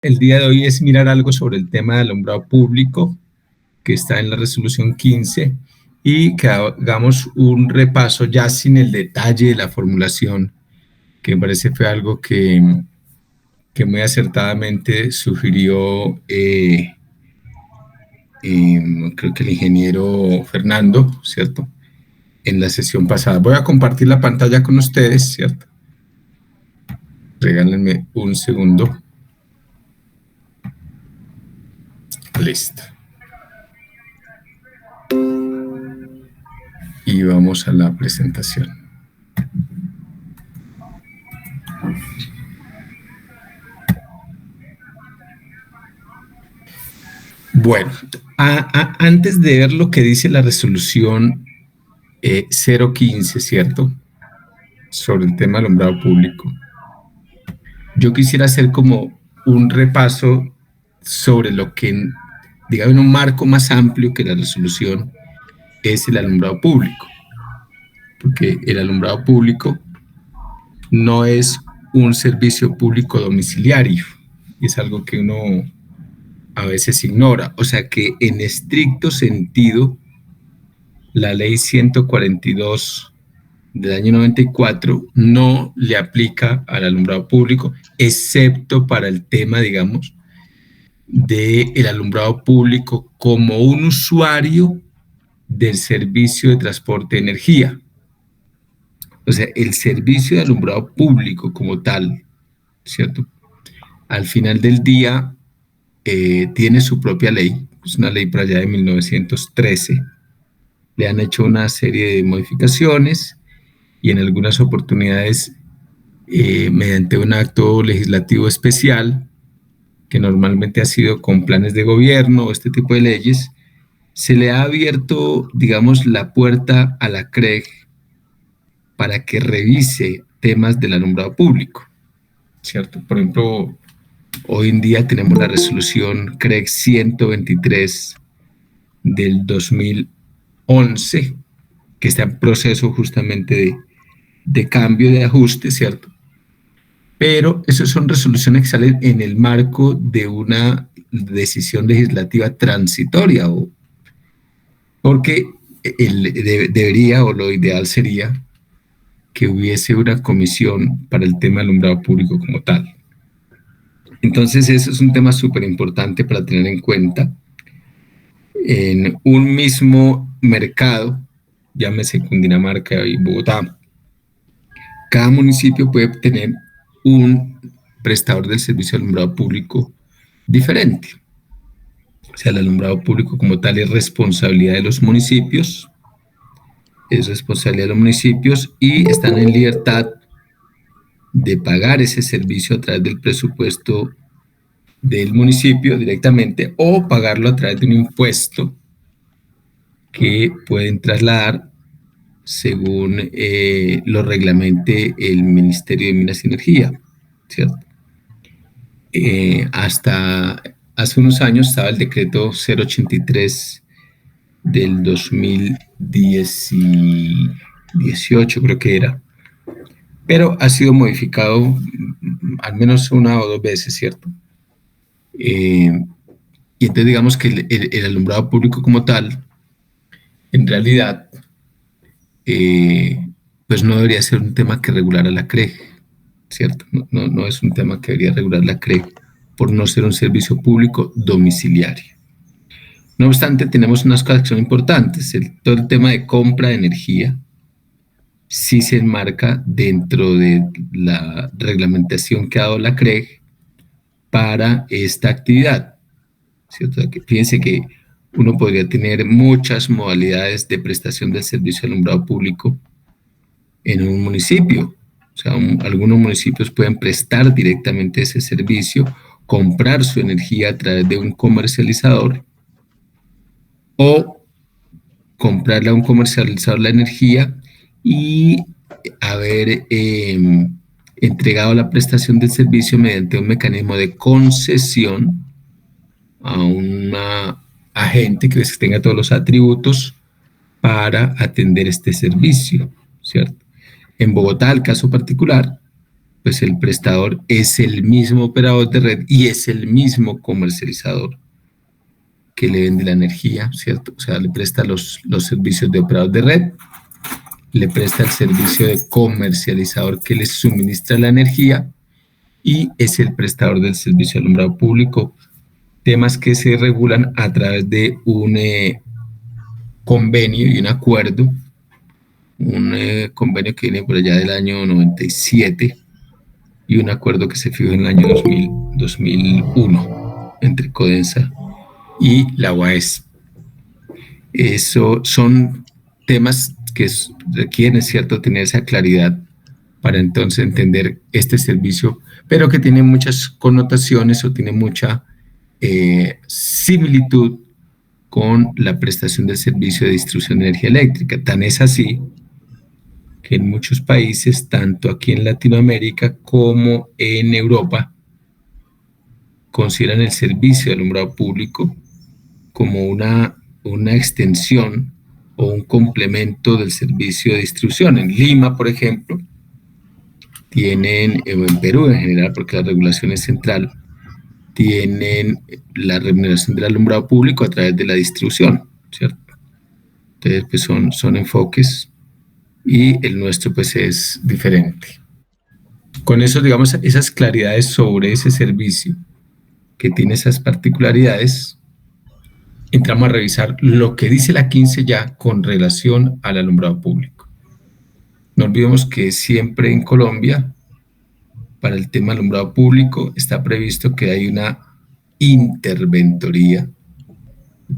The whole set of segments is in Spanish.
el día de hoy es mirar algo sobre el tema de alumbrado público que está en la resolución 15 y que hagamos un repaso ya sin el detalle de la formulación, que me parece fue algo que muy acertadamente sugirió, creo que el ingeniero Fernando, ¿cierto? En la sesión pasada. Voy a compartir la pantalla con ustedes, ¿cierto? Regálenme un segundo. Listo. Y vamos a la presentación. Bueno, antes de ver lo que dice la resolución 015, ¿cierto? Sobre el tema alumbrado público, yo quisiera hacer como un repaso sobre lo que, digamos, en un marco más amplio que la resolución es el alumbrado público, porque el alumbrado público no es un servicio público domiciliario, es algo que uno a veces ignora, o sea que en estricto sentido la ley 142 del año 94 no le aplica al alumbrado público, excepto para el tema, digamos, del alumbrado público como un usuario del servicio de transporte de energía. O sea, el servicio de alumbrado público como tal, ¿cierto? Al final del día tiene su propia ley, es una ley para allá de 1913. Le han hecho una serie de modificaciones y en algunas oportunidades, mediante un acto legislativo especial, que normalmente ha sido con planes de gobierno o este tipo de leyes, se le ha abierto, digamos, la puerta a la CREG para que revise temas del alumbrado público, ¿cierto? Por ejemplo, hoy en día tenemos la resolución CREG 123 del 2011, que está en proceso justamente de cambio, de ajuste, ¿cierto? Pero esas son resoluciones que salen en el marco de una decisión legislativa transitoria, porque debería o lo ideal sería que hubiese una comisión para el tema del alumbrado público como tal. Entonces, eso es un tema súper importante para tener en cuenta. En un mismo mercado, llámese Cundinamarca y Bogotá, cada municipio puede tener un prestador del servicio de alumbrado público diferente. O sea, el alumbrado público como tal es responsabilidad de los municipios, y están en libertad de pagar ese servicio a través del presupuesto del municipio directamente o pagarlo a través de un impuesto que pueden trasladar según lo reglamente el Ministerio de Minas y Energía, ¿cierto? Hasta hace unos años estaba el decreto 083 del 2018, creo que era, pero ha sido modificado al menos una o dos veces, ¿cierto? Y entonces digamos que el alumbrado público como tal, en realidad, pues no debería ser un tema que regulara la CREG, ¿cierto? No es un tema que debería regular la CREG por no ser un servicio público domiciliario. No obstante, tenemos unas cosas que son importantes. Todo el tema de compra de energía sí se enmarca dentro de la reglamentación que ha dado la CREG para esta actividad, ¿cierto? Fíjense que uno podría tener muchas modalidades de prestación del servicio de alumbrado público en un municipio. O sea, algunos municipios pueden prestar directamente ese servicio, comprar su energía a través de un comercializador o comprarle a un comercializador la energía y haber entregado la prestación del servicio mediante un mecanismo de concesión a una agente que tenga todos los atributos para atender este servicio, ¿cierto? En Bogotá, el caso particular, pues el prestador es el mismo operador de red y es el mismo comercializador que le vende la energía, ¿cierto? O sea, le presta los servicios de operador de red, le presta el servicio de comercializador que le suministra la energía y es el prestador del servicio de alumbrado público, temas que se regulan a través de un convenio y un acuerdo, un convenio que viene por allá del año 97 y un acuerdo que se fijó en el año 2001 entre Codensa y la UAES. Eso son temas que requieren, ¿cierto?, tener esa claridad para entonces entender este servicio, pero que tiene muchas connotaciones o tiene mucha similitud con la prestación del servicio de distribución de energía eléctrica. Tan es así que en muchos países, tanto aquí en Latinoamérica como en Europa, consideran el servicio de alumbrado público como una extensión o un complemento del servicio de distribución. En Lima, por ejemplo, tienen, o en Perú en general, porque la regulación es central, tienen la remuneración del alumbrado público a través de la distribución, ¿cierto? Entonces, pues son enfoques y el nuestro pues es diferente. Con eso, digamos, esas claridades sobre ese servicio que tiene esas particularidades, entramos a revisar lo que dice la 15 ya con relación al alumbrado público. No olvidemos que siempre en Colombia, para el tema alumbrado público, está previsto que hay una interventoría.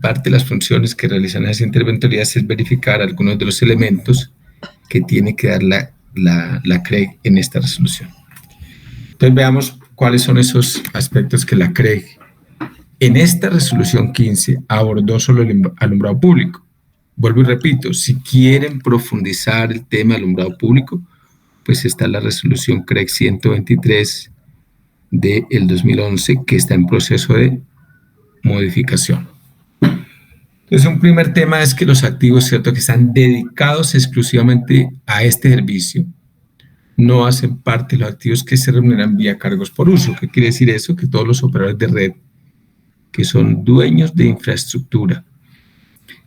Parte de las funciones que realizan esas interventorías es verificar algunos de los elementos que tiene que dar la CREG en esta resolución. Entonces veamos cuáles son esos aspectos que la CREG en esta resolución 15 abordó sobre el alumbrado público. Vuelvo y repito, si quieren profundizar el tema del alumbrado público, pues está la resolución CREG 123 del 2011 que está en proceso de modificación. Entonces, un primer tema es que los activos, ¿cierto?, que están dedicados exclusivamente a este servicio, no hacen parte de los activos que se remuneran vía cargos por uso. ¿Qué quiere decir eso? Que todos los operadores de red que son dueños de infraestructura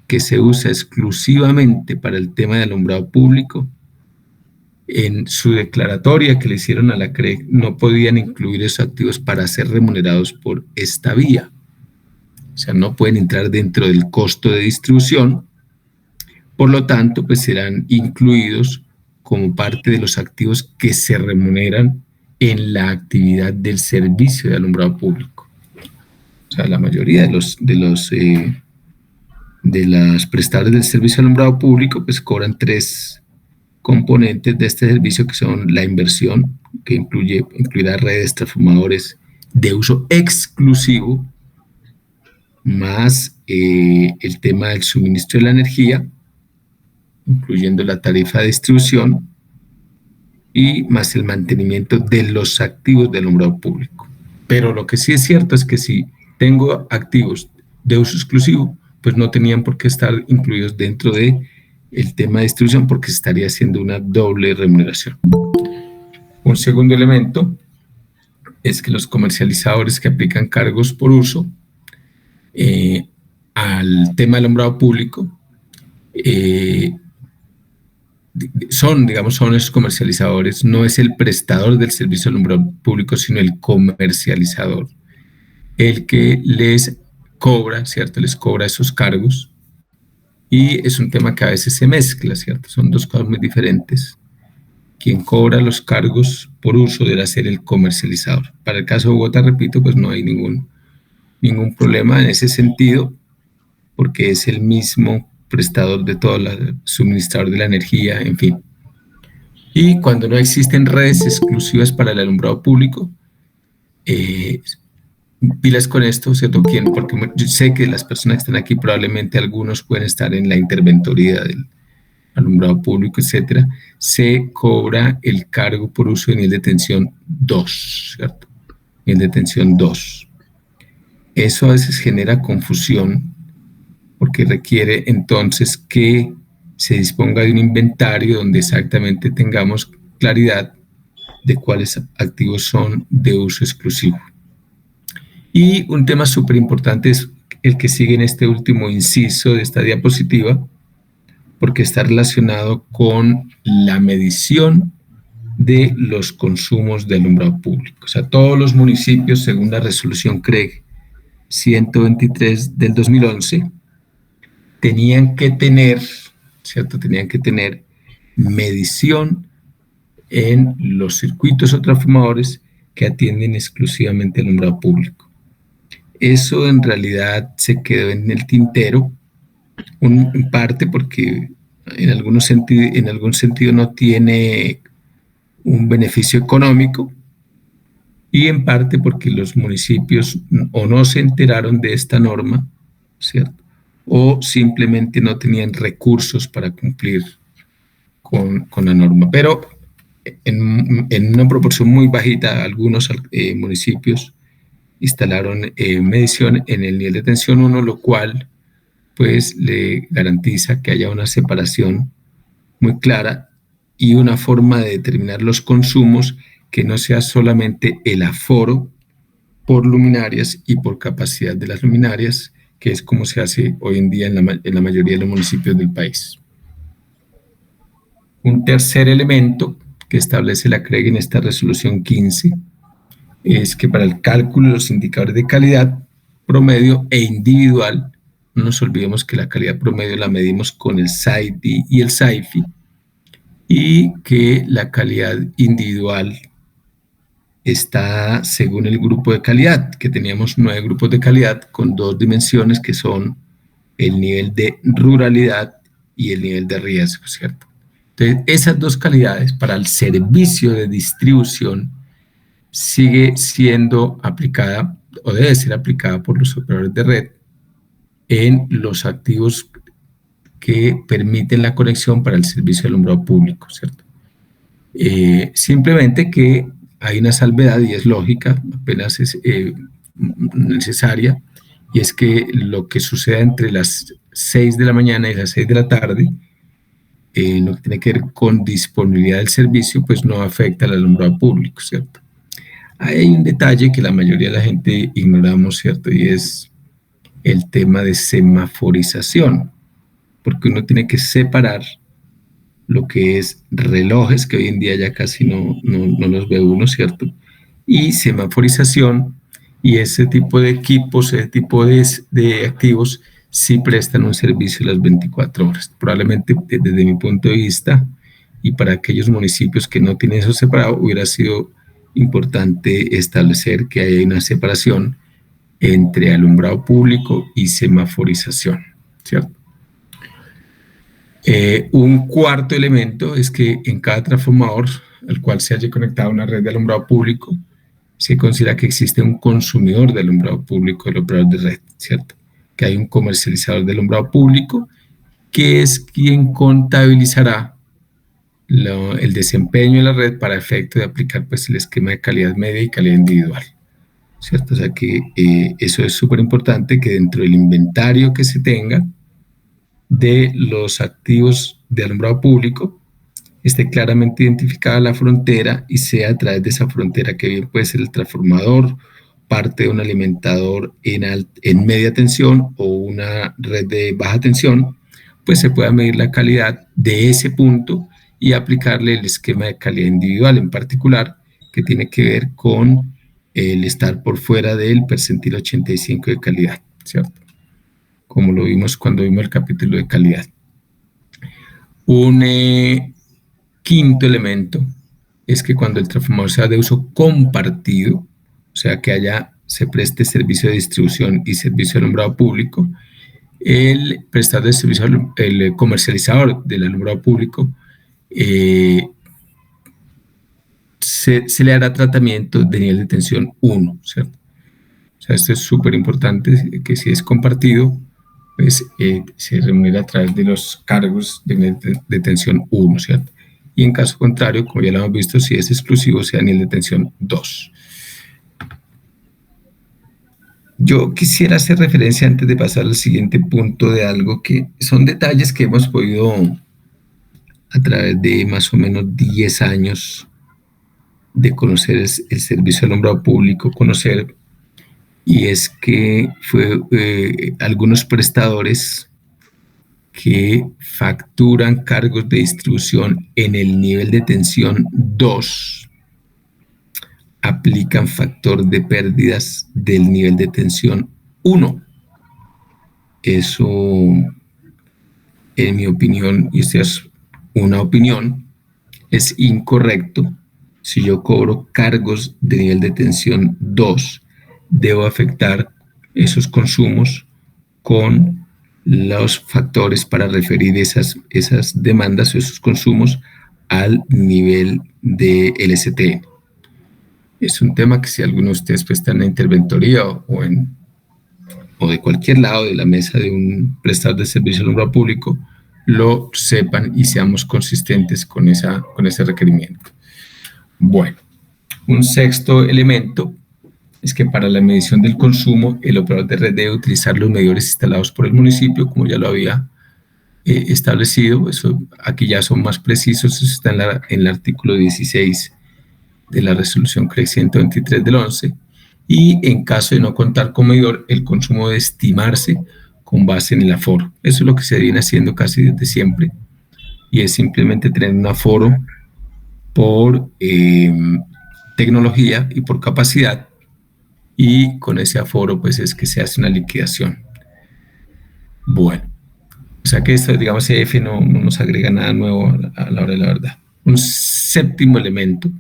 que se usa exclusivamente para el tema de alumbrado público, en su declaratoria que le hicieron a la CREG no podían incluir esos activos para ser remunerados por esta vía. O sea, no pueden entrar dentro del costo de distribución, por lo tanto, pues serán incluidos como parte de los activos que se remuneran en la actividad del servicio de alumbrado público. O sea, la mayoría de las prestadores del servicio de alumbrado público pues cobran tres componentes de este servicio, que son la inversión, que incluirá redes, transformadores de uso exclusivo, más el tema del suministro de la energía, incluyendo la tarifa de distribución, y más el mantenimiento de los activos del alumbrado público. Pero lo que sí es cierto es que si tengo activos de uso exclusivo, pues no tenían por qué estar incluidos dentro de el tema de distribución, porque se estaría haciendo una doble remuneración. Un segundo elemento es que los comercializadores que aplican cargos por uso al tema del alumbrado público son esos comercializadores, no es el prestador del servicio de alumbrado público, sino el comercializador, el que les cobra, ¿cierto? Les cobra esos cargos, y es un tema que a veces se mezcla, ¿cierto? Son dos cosas muy diferentes. Quien cobra los cargos por uso debe ser el comercializador. Para el caso de Bogotá, repito, pues no hay ningún problema en ese sentido, porque es el mismo prestador de todo, suministrador de la energía, en fin. Y cuando no existen redes exclusivas para el alumbrado público, pilas con esto, ¿cierto? Porque yo sé que las personas que están aquí, probablemente algunos pueden estar en la interventoría del alumbrado público, etcétera, se cobra el cargo por uso de nivel de tensión 2, ¿cierto? Nivel de tensión 2. Eso a veces genera confusión, porque requiere entonces que se disponga de un inventario donde exactamente tengamos claridad de cuáles activos son de uso exclusivo. Y un tema súper importante es el que sigue en este último inciso de esta diapositiva, porque está relacionado con la medición de los consumos de alumbrado público. O sea, todos los municipios, según la resolución CREG 123 del 2011, tenían que tener, ¿cierto? Tenían que tener medición en los circuitos o transformadores que atienden exclusivamente al alumbrado público. Eso en realidad se quedó en el tintero, en parte porque en algún sentido no tiene un beneficio económico, y en parte porque los municipios o no se enteraron de esta norma, ¿cierto? O simplemente no tenían recursos para cumplir con la norma. Pero en una proporción muy bajita, algunos municipios instalaron medición en el nivel de tensión 1, lo cual pues le garantiza que haya una separación muy clara y una forma de determinar los consumos que no sea solamente el aforo por luminarias y por capacidad de las luminarias, que es como se hace hoy en día en la mayoría de los municipios del país. Un tercer elemento que establece la CREG en esta resolución 15 es que para el cálculo de los indicadores de calidad promedio e individual, no nos olvidemos que la calidad promedio la medimos con el SAIDI y el SAIFI, y que la calidad individual está según el grupo de calidad, que teníamos 9 grupos de calidad con 2 dimensiones que son el nivel de ruralidad y el nivel de riesgo, ¿cierto? Entonces, esas 2 calidades para el servicio de distribución sigue siendo aplicada o debe ser aplicada por los operadores de red en los activos que permiten la conexión para el servicio de alumbrado público, ¿cierto? Simplemente que hay una salvedad y es lógica, apenas es necesaria, y es que lo que suceda entre las 6 de la mañana y las 6 de la tarde, lo que tiene que ver con disponibilidad del servicio, pues no afecta al alumbrado público, ¿cierto? Hay un detalle que la mayoría de la gente ignoramos, ¿cierto? Y es el tema de semaforización, porque uno tiene que separar lo que es relojes, que hoy en día ya casi no los ve uno, ¿cierto? Y semaforización, y ese tipo de equipos, ese tipo de activos, sí prestan un servicio las 24 horas. Probablemente desde mi punto de vista, y para aquellos municipios que no tienen eso separado, hubiera sido importante establecer que hay una separación entre alumbrado público y semaforización, ¿cierto? Un cuarto elemento es que en cada transformador al cual se haya conectado una red de alumbrado público, se considera que existe un consumidor de alumbrado público del operador de red, ¿cierto? Que hay un comercializador de alumbrado público que es quien contabilizará el desempeño de la red para efecto de aplicar pues, el esquema de calidad media y calidad individual, ¿cierto? O sea que eso es súper importante, que dentro del inventario que se tenga de los activos de alumbrado público esté claramente identificada la frontera y sea a través de esa frontera, que bien puede ser el transformador, parte de un alimentador en media tensión o una red de baja tensión, pues se pueda medir la calidad de ese punto y aplicarle el esquema de calidad individual en particular, que tiene que ver con el estar por fuera del percentil 85 de calidad, ¿cierto? Como lo vimos cuando vimos el capítulo de calidad. Un quinto elemento es que cuando el transformador sea de uso compartido, o sea que se preste servicio de distribución y servicio de alumbrado público, el prestador de servicio, el comercializador del alumbrado público, se le hará tratamiento de nivel de tensión 1, ¿cierto? O sea, esto es súper importante, que si es compartido, pues se remunera a través de los cargos de nivel de tensión 1, ¿cierto? Y en caso contrario, como ya lo hemos visto, si es exclusivo, sea nivel de tensión 2. Yo quisiera hacer referencia antes de pasar al siguiente punto de algo que son detalles que hemos podido a través de más o menos 10 años de conocer el servicio de alumbrado público, conocer, y es que fue algunos prestadores que facturan cargos de distribución en el nivel de tensión 2 aplican factor de pérdidas del nivel de tensión 1. Eso, en mi opinión, y esta es una opinión, es incorrecto. Si yo cobro cargos de nivel de tensión 2, debo afectar esos consumos con los factores para referir esas demandas o esos consumos al nivel de LSTM. Es un tema que si alguno de ustedes pues, está en la interventoría o de cualquier lado de la mesa de un prestador de servicio de alumbrado público, lo sepan y seamos consistentes con ese requerimiento. Bueno, un sexto elemento es que para la medición del consumo, el operador de red debe utilizar los medidores instalados por el municipio, como ya lo había establecido. Eso, aquí ya son más precisos, eso está en el artículo 16 de la resolución CREC 123 del 11, y en caso de no contar con medidor, el consumo debe estimarse con base en el aforo. Eso es lo que se viene haciendo casi desde siempre, y es simplemente tener un aforo por tecnología y por capacidad, y con ese aforo pues es que se hace una liquidación. Bueno, o sea que esto, digamos, EF no nos agrega nada nuevo a la hora de la verdad. Un séptimo elemento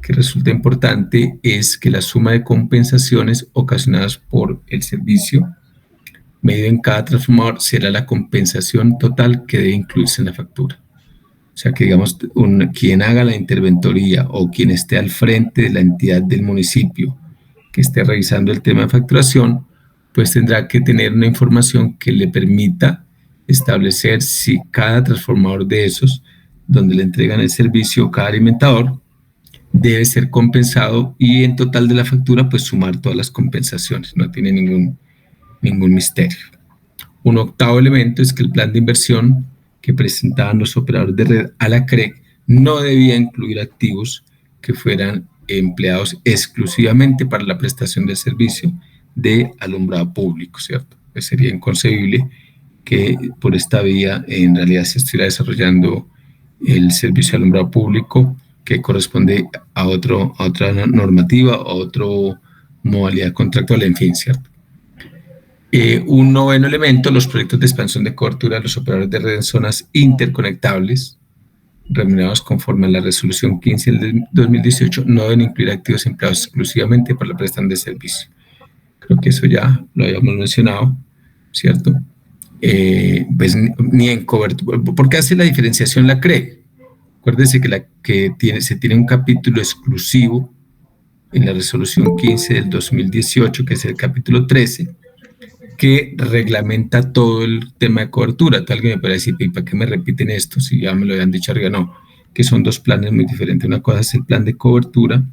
que resulta importante es que la suma de compensaciones ocasionadas por el servicio medido en cada transformador será la compensación total que debe incluirse en la factura. O sea que, digamos, quien haga la interventoría o quien esté al frente de la entidad del municipio que esté revisando el tema de facturación, pues tendrá que tener una información que le permita establecer si cada transformador de esos, donde le entregan el servicio, cada alimentador, debe ser compensado, y en total de la factura pues sumar todas las compensaciones, no tiene ningún misterio. Un octavo elemento es que el plan de inversión que presentaban los operadores de red a la CREC no debía incluir activos que fueran empleados exclusivamente para la prestación del servicio de alumbrado público, ¿cierto? Pues sería inconcebible que por esta vía en realidad se estuviera desarrollando el servicio de alumbrado público, que corresponde a otra normativa, a otra modalidad contractual, en fin, ¿cierto? Un noveno elemento, los proyectos de expansión de cobertura de los operadores de red en zonas interconectables, remunerados conforme a la resolución 15 del 2018, no deben incluir activos empleados exclusivamente para la prestación de servicio. Creo que eso ya lo habíamos mencionado, ¿cierto? Pues ni en cobertura. ¿Por qué hace la diferenciación la CRE? Acuérdense que se tiene un capítulo exclusivo en la resolución 15 del 2018, que es el capítulo 13, que reglamenta todo el tema de cobertura. Tal alguien me puede decir, ¿y para qué me repiten esto? Si ya me lo habían dicho arriba. No, que son dos planes muy diferentes. Una cosa es el plan de cobertura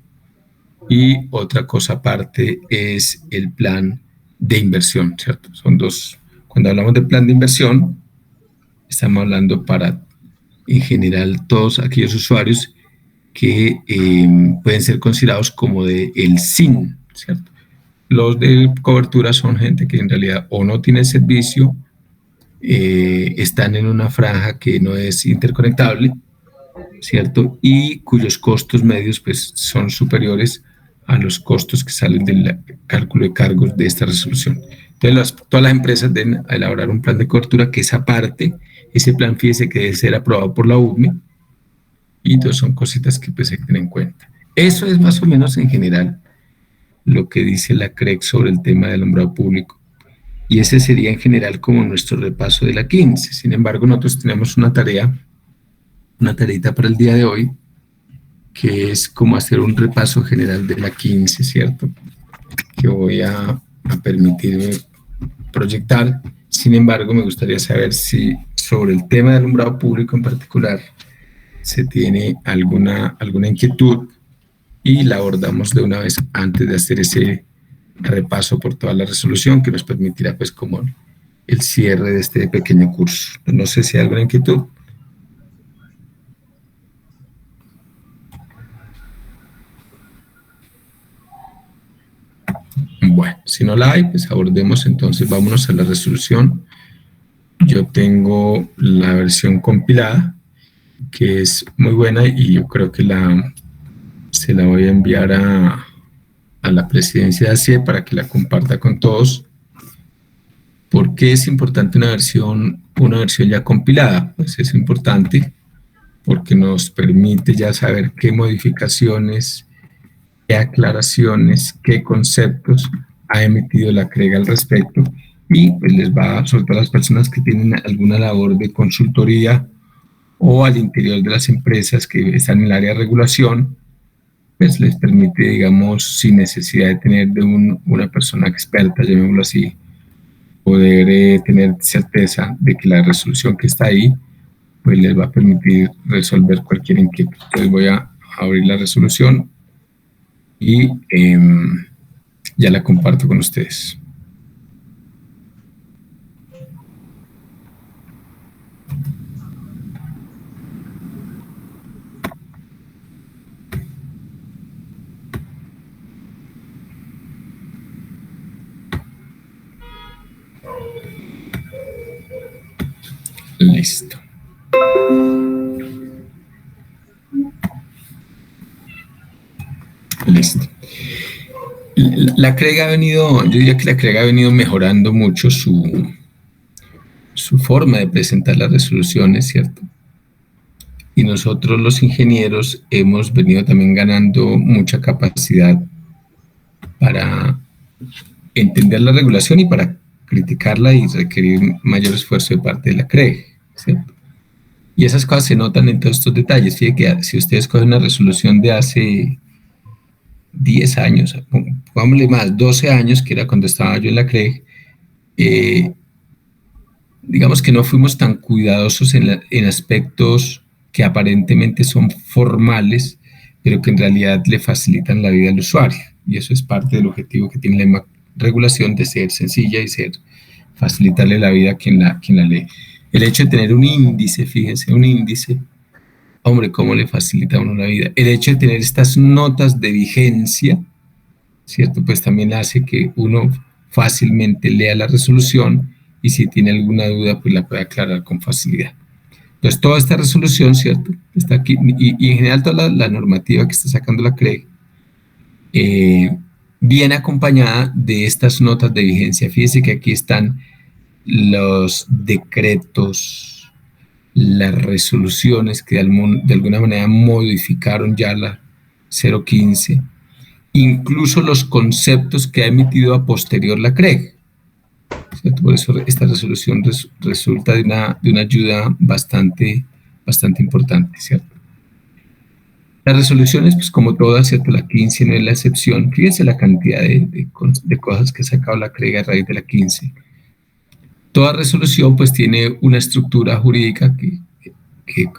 y otra cosa aparte es el plan de inversión, ¿cierto? Son dos. Cuando hablamos de plan de inversión, estamos hablando para, en general, todos aquellos usuarios que pueden ser considerados como de el SIN, ¿cierto? Los de cobertura son gente que en realidad o no tiene servicio, están en una franja que no es interconectable, ¿cierto? Y cuyos costos medios pues, son superiores a los costos que salen del cálculo de cargos de esta resolución. Entonces, todas las empresas deben elaborar un plan de cobertura que es aparte. Ese plan, fíjese que debe ser aprobado por la UME, y entonces son cositas que pues, se tienen en cuenta. Eso es más o menos en general lo que dice la CREC sobre el tema del alumbrado público. Y ese sería en general como nuestro repaso de la 15. Sin embargo, nosotros tenemos una tareita para el día de hoy, que es como hacer un repaso general de la 15, ¿cierto? Que voy a permitirme proyectar. Sin embargo, me gustaría saber si sobre el tema del alumbrado público en particular se tiene alguna inquietud, y la abordamos de una vez antes de hacer ese repaso por toda la resolución que nos permitirá pues como el cierre de este pequeño curso. No sé si hay alguna inquietud. no la hay, pues abordemos entonces, vámonos a la resolución. Yo tengo la versión compilada, que es muy buena y yo creo que se la voy a enviar a la presidencia de ACIE para que la comparta con todos. ¿Por qué es importante una versión ya compilada? Pues es importante porque nos permite ya saber qué modificaciones, qué aclaraciones, qué conceptos ha emitido la CREG al respecto, y pues les va, sobre todo a las personas que tienen alguna labor de consultoría o al interior de las empresas que están en el área de regulación, pues les permite, digamos, sin necesidad de tener de una persona experta, llamémoslo así, poder tener certeza de que la resolución que está ahí, pues les va a permitir resolver cualquier inquietud. Entonces voy a abrir la resolución y ya la comparto con ustedes. Listo. Listo. La CREG ha venido, yo diría que la CREG ha venido mejorando mucho su forma de presentar las resoluciones, ¿cierto? Y nosotros los ingenieros hemos venido también ganando mucha capacidad para entender la regulación y para criticarla y requerir mayor esfuerzo de parte de la CREG, ¿cierto? Y esas cosas se notan en todos estos detalles. Fíjense que si ustedes cogen una resolución de hace 10 años, pongámosle más, 12 años, que era cuando estaba yo en la CREG, digamos que no fuimos tan cuidadosos en aspectos que aparentemente son formales, pero que en realidad le facilitan la vida al usuario. Y eso es parte del objetivo que tiene la regulación, de ser sencilla y facilitarle la vida a quien la lee. El hecho de tener un índice, fíjense, un índice, hombre, cómo le facilita a uno la vida. El hecho de tener estas notas de vigencia, ¿cierto? Pues también hace que uno fácilmente lea la resolución y si tiene alguna duda, pues la puede aclarar con facilidad. Entonces, toda esta resolución, ¿cierto? Está aquí, y en general toda la normativa que está sacando la CREG, viene acompañada de estas notas de vigencia. Fíjense que aquí están los decretos, las resoluciones que de alguna manera modificaron ya la 015, incluso los conceptos que ha emitido a posterior la CREG, ¿cierto? Por eso esta resolución resulta de una ayuda bastante importante, ¿cierto? Las resoluciones, pues como todas, ¿cierto? La 15 no es la excepción. Fíjense la cantidad de cosas que ha sacado la CREG a raíz de la 15. Toda resolución pues tiene una estructura jurídica que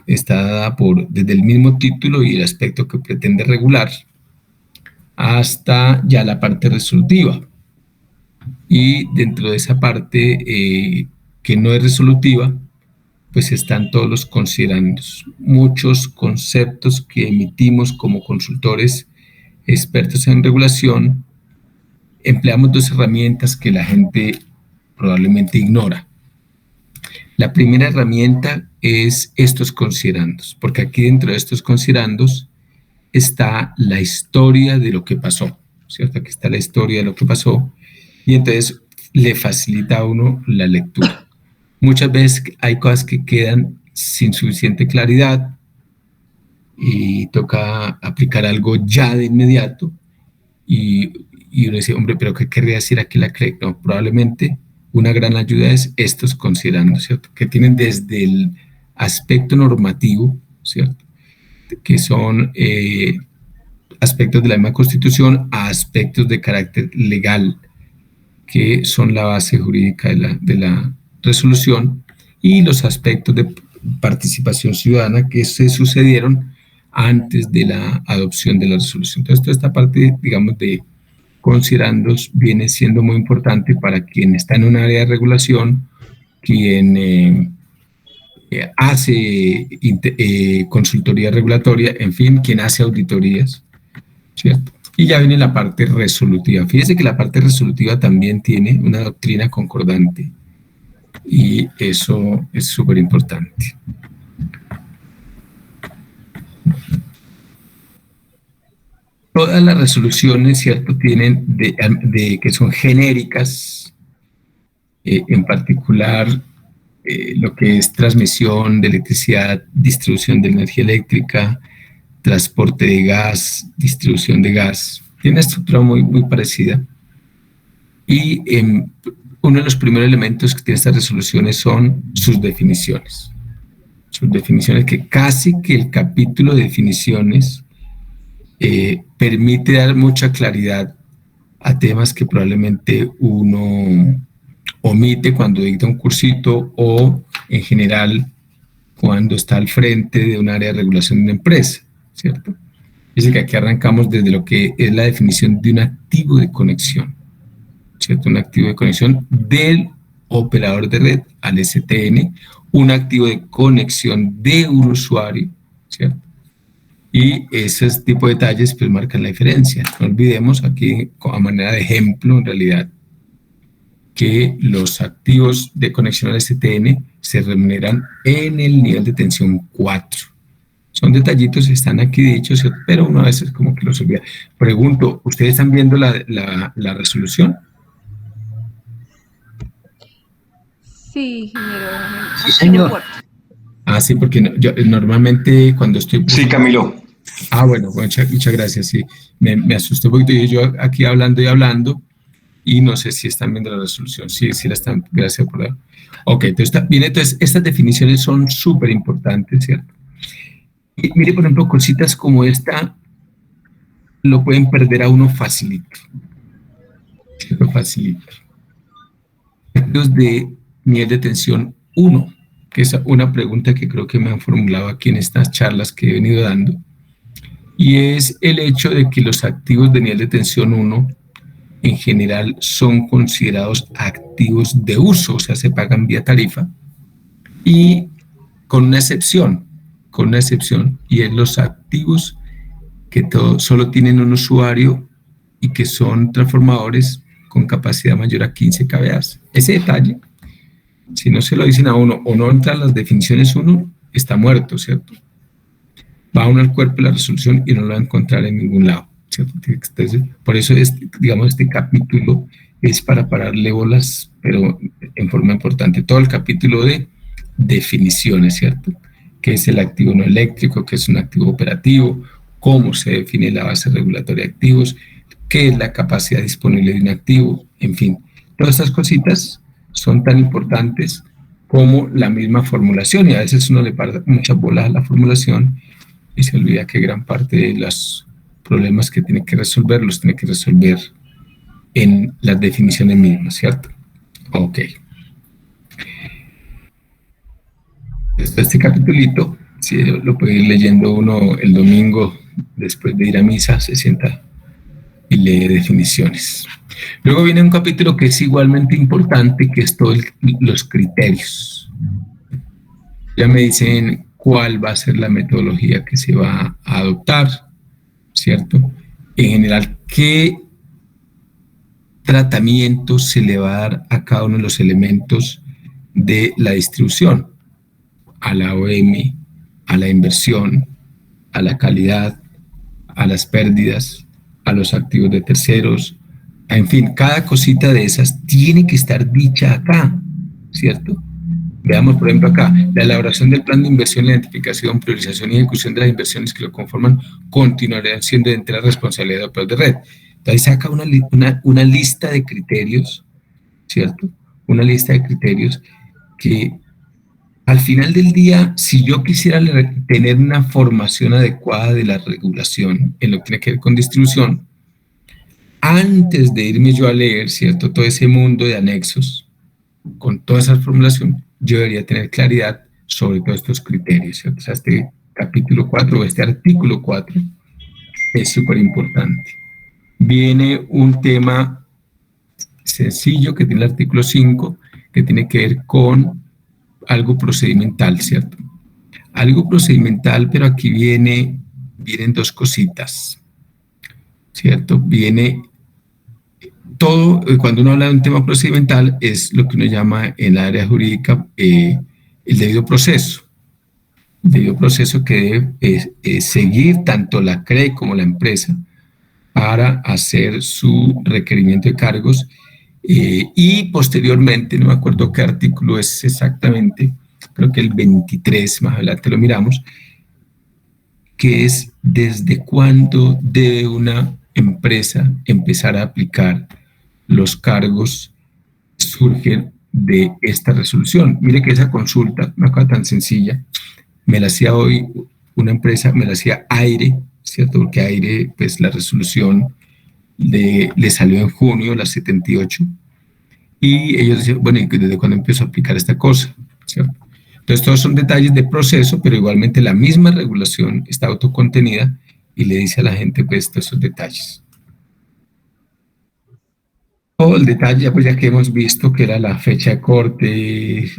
está dada desde el mismo título y el aspecto que pretende regular hasta ya la parte resolutiva. Y dentro de esa parte que no es resolutiva, pues están todos los considerandos, muchos conceptos que emitimos como consultores expertos en regulación. Empleamos dos herramientas que la gente probablemente ignora. La primera herramienta es estos considerandos, porque aquí dentro de estos considerandos está la historia de lo que pasó, ¿cierto? Aquí está la historia de lo que pasó y entonces le facilita a uno la lectura. Muchas veces hay cosas que quedan sin suficiente claridad y toca aplicar algo ya de inmediato y uno dice, hombre, pero ¿qué querría decir aquí la CREG? No, probablemente una gran ayuda es estos considerandos, ¿cierto? Que tienen desde el aspecto normativo, ¿cierto? Que son aspectos de la misma Constitución a aspectos de carácter legal, que son la base jurídica de la resolución, y los aspectos de participación ciudadana que se sucedieron antes de la adopción de la resolución. Entonces, toda esta parte, digamos, de considerandos viene siendo muy importante para quien está en un área de regulación, quien hace consultoría regulatoria, en fin, quien hace auditorías, ¿cierto? Y ya viene la parte resolutiva. Fíjese que la parte resolutiva también tiene una doctrina concordante y eso es súper importante. Todas las resoluciones, ¿cierto?, tienen que son genéricas, en particular lo que es transmisión de electricidad, distribución de energía eléctrica, transporte de gas, distribución de gas. Tiene una estructura muy parecida. Y uno de los primeros elementos que tiene estas resoluciones son sus definiciones. Sus definiciones, que casi que el capítulo de definiciones permite dar mucha claridad a temas que probablemente uno omite cuando dicta un cursito o en general cuando está al frente de un área de regulación de una empresa, ¿cierto? Dice que aquí arrancamos desde lo que es la definición de un activo de conexión, ¿cierto? Un activo de conexión del operador de red al STN, un activo de conexión de un usuario, ¿cierto? Y esos tipos de detalles pues marcan la diferencia. No olvidemos aquí, a manera de ejemplo, en realidad, que los activos de conexión al STN se remuneran en el nivel de tensión 4. Son detallitos que están aquí dichos, pero uno a veces como que los olvida. Pregunto, ¿ustedes están viendo la resolución? Sí, ingeniero. Sí, señor. Sí, porque yo normalmente cuando estoy... Sí, Camilo. Bueno, muchas gracias, sí. Me asustó un poquito, yo aquí hablando y hablando, y no sé si están viendo la resolución. Sí, la están, gracias por la... Ok, entonces estas definiciones son súper importantes, ¿cierto? Y mire, por ejemplo, cositas como esta lo pueden perder a uno facilito. ¿Cierto? Facilito. Los de nivel de tensión 1, que es una pregunta que creo que me han formulado aquí en estas charlas que he venido dando, y es el hecho de que los activos de nivel de tensión 1 en general son considerados activos de uso, o sea, se pagan vía tarifa, y con una excepción, y es los activos que solo tienen un usuario y que son transformadores con capacidad mayor a 15 kVA. Ese detalle, si no se lo dicen a uno o no entran las definiciones uno, está muerto, ¿cierto? Va uno al cuerpo de la resolución y no lo va a encontrar en ningún lado, ¿cierto? Entonces, por eso, este capítulo es para pararle bolas, pero en forma importante. Todo el capítulo de definiciones, ¿cierto? ¿Qué es el activo no eléctrico? ¿Qué es un activo operativo? ¿Cómo se define la base regulatoria de activos? ¿Qué es la capacidad disponible de un activo? En fin, todas estas cositas son tan importantes como la misma formulación, y a veces uno le para muchas bolas a la formulación y se olvida que gran parte de los problemas que tiene que resolver los tiene que resolver en las definiciones mismas, ¿cierto? Ok. Este capitulito, si lo puede ir leyendo uno el domingo después de ir a misa, se sienta y lee definiciones. Luego viene un capítulo que es igualmente importante, que es todos los criterios. Ya me dicen cuál va a ser la metodología que se va a adoptar, ¿cierto? En general, qué tratamiento se le va a dar a cada uno de los elementos de la distribución, a la OM, a la inversión, a la calidad, a las pérdidas, a los activos de terceros, en fin, cada cosita de esas tiene que estar dicha acá, ¿cierto? Veamos, por ejemplo, acá, la elaboración del plan de inversión, la identificación, priorización y ejecución de las inversiones que lo conforman continuarán siendo de entera responsabilidad del operador de red. Entonces saca una lista de criterios, ¿cierto? Una lista de criterios que al final del día, si yo quisiera tener una formación adecuada de la regulación en lo que tiene que ver con distribución, antes de irme yo a leer, ¿cierto?, todo ese mundo de anexos, con toda esa formulación, yo debería tener claridad sobre todos estos criterios, ¿cierto? O sea, este capítulo 4 o este artículo 4 es súper importante. Viene un tema sencillo que tiene el artículo 5, que tiene que ver con algo procedimental, ¿cierto? Algo procedimental, pero aquí vienen dos cositas. ¿cierto? Viene todo, cuando uno habla de un tema procedimental, es lo que uno llama en la área jurídica el debido proceso. El debido proceso que debe seguir tanto la CRE como la empresa para hacer su requerimiento de cargos y posteriormente, no me acuerdo qué artículo es exactamente, creo que el 23, más adelante lo miramos, que es desde cuándo debe una empresa empezar a aplicar los cargos que surgen de esta resolución. Mire que esa consulta, una cosa tan sencilla, me la hacía hoy una empresa, me la hacía Aire, ¿cierto? Porque Aire, pues la resolución le salió en junio, la 78, y ellos decían, bueno, ¿y desde cuándo empezó a aplicar esta cosa? ¿Cierto? Entonces, todos son detalles de proceso, pero igualmente la misma regulación está autocontenida y le dice a la gente, pues, todos esos detalles. Todo el detalle, pues ya que hemos visto que era la fecha de corte,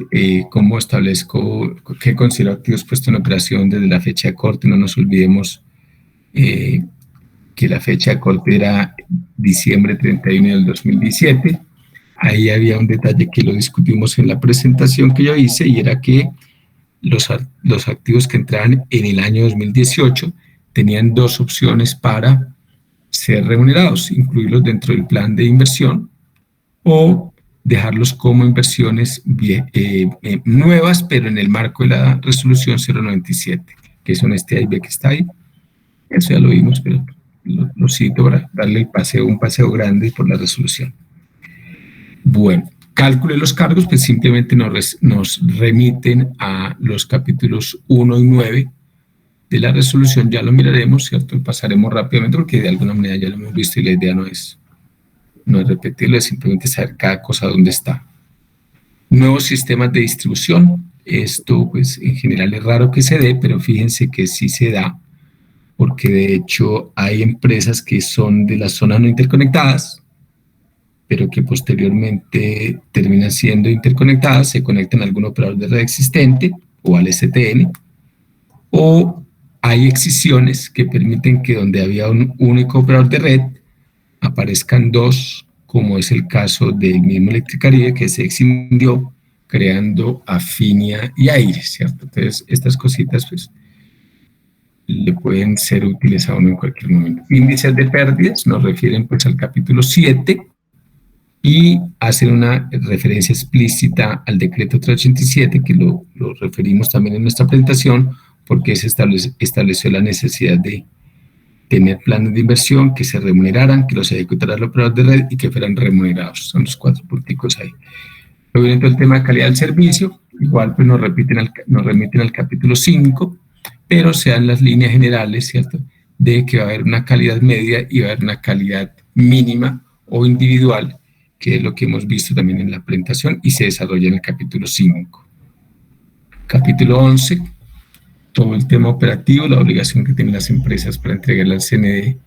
cómo establezco, qué considero activos puestos en operación desde la fecha de corte, no nos olvidemos eh, que la fecha de corte era diciembre 31 del 2017. Ahí había un detalle que lo discutimos en la presentación que yo hice y era que los activos que entraban en el año 2018 tenían dos opciones para ser remunerados, incluirlos dentro del plan de inversión o dejarlos como inversiones nuevas, pero en el marco de la resolución 097, que son este A y B que está ahí. Eso ya lo vimos, pero lo cito para darle un paseo grande por la resolución. Bueno, cálculo de los cargos, pues simplemente nos remiten a los capítulos 1 y 9 de la resolución, ya lo miraremos, ¿cierto? Pasaremos rápidamente porque de alguna manera ya lo hemos visto y la idea no es repetirlo, es simplemente saber cada cosa dónde está. Nuevos sistemas de distribución, esto pues en general es raro que se dé, pero fíjense que sí se da, porque de hecho hay empresas que son de las zonas no interconectadas, pero que posteriormente terminan siendo interconectadas, se conectan a algún operador de red existente o al STN, o hay excisiones que permiten que donde había un único operador de red aparezcan dos, como es el caso del mismo Electricaribe, que se excindió creando Afinia y Aire, ¿cierto? Entonces, estas cositas, pues, le pueden ser útiles a uno en cualquier momento. Índices de pérdidas nos refieren, pues, al capítulo 7 y hacen una referencia explícita al decreto 387, que lo referimos también en nuestra presentación, porque se estableció la necesidad de tener planes de inversión que se remuneraran, que los ejecutara el operador de red y que fueran remunerados. Son los 4 punticos ahí. Luego viene todo el tema de calidad del servicio, igual pues nos remiten al capítulo 5, pero sean las líneas generales, ¿cierto? De que va a haber una calidad media y va a haber una calidad mínima o individual, que es lo que hemos visto también en la presentación y se desarrolla en el capítulo 5. Capítulo 11, todo el tema operativo, la obligación que tienen las empresas para entregarle al CNE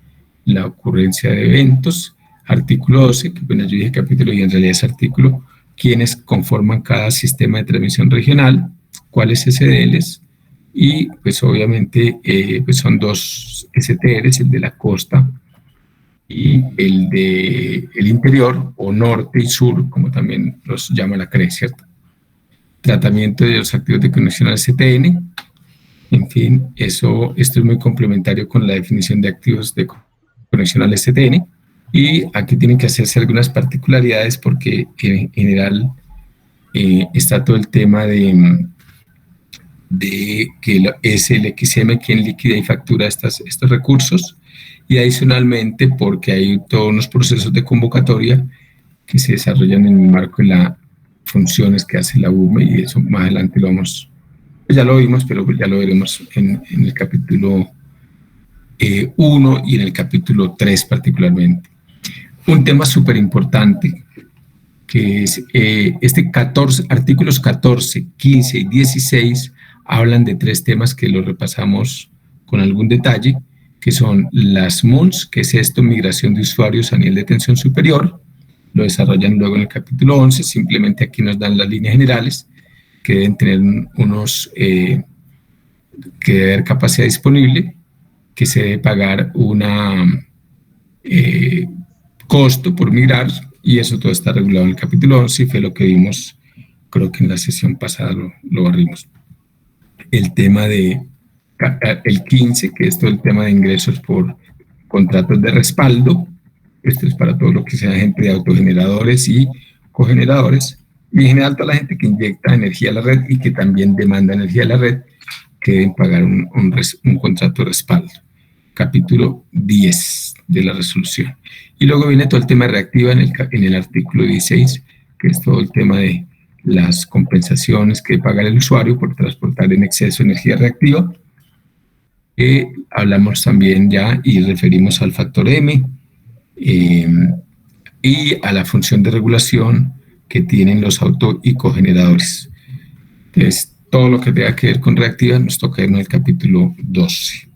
la ocurrencia de eventos. Artículo 12, que bueno, yo dije capítulo y en realidad es artículo, quienes conforman cada sistema de transmisión regional, cuáles SDLs, y pues obviamente pues son dos STRs, el de la costa y el de el interior, o norte y sur, como también los llama la CRE, ¿cierto? Tratamiento de los activos de conexión al CTN. En fin, esto es muy complementario con la definición de activos de conexión al STN. Y aquí tienen que hacerse algunas particularidades porque en general está todo el tema de que es el XM quien liquida y factura estos recursos, y adicionalmente porque hay todos unos procesos de convocatoria que se desarrollan en el marco de las funciones que hace la UME, y eso más adelante lo vamos, pues ya lo vimos, pero ya lo veremos en el capítulo 1 y en el capítulo 3 particularmente. Un tema súper importante, que es artículos 14, 15 y 16 hablan de 3 temas que los repasamos con algún detalle, que son las MUNS, que es esto, migración de usuarios a nivel de tensión superior, lo desarrollan luego en el capítulo 11, simplemente aquí nos dan las líneas generales, que deben tener que debe haber capacidad disponible, que se debe pagar una eh, costo por migrar, y eso todo está regulado en el capítulo 11 y fue lo que vimos, creo que en la sesión pasada lo barrimos. El tema de el 15, que es todo el tema de ingresos por contratos de respaldo. Esto es para todo lo que sea gente de autogeneradores y cogeneradores, y en general toda la gente que inyecta energía a la red y que también demanda energía a la red, que deben pagar un contrato de respaldo. Capítulo 10 de la resolución. Y luego viene todo el tema reactiva en el artículo 16, que es todo el tema de las compensaciones que paga el usuario por transportar en exceso energía reactiva. Hablamos también ya y referimos al factor M, y a la función de regulación que tienen los auto y cogeneradores. Entonces, todo lo que tenga que ver con reactiva nos toca en el capítulo 12.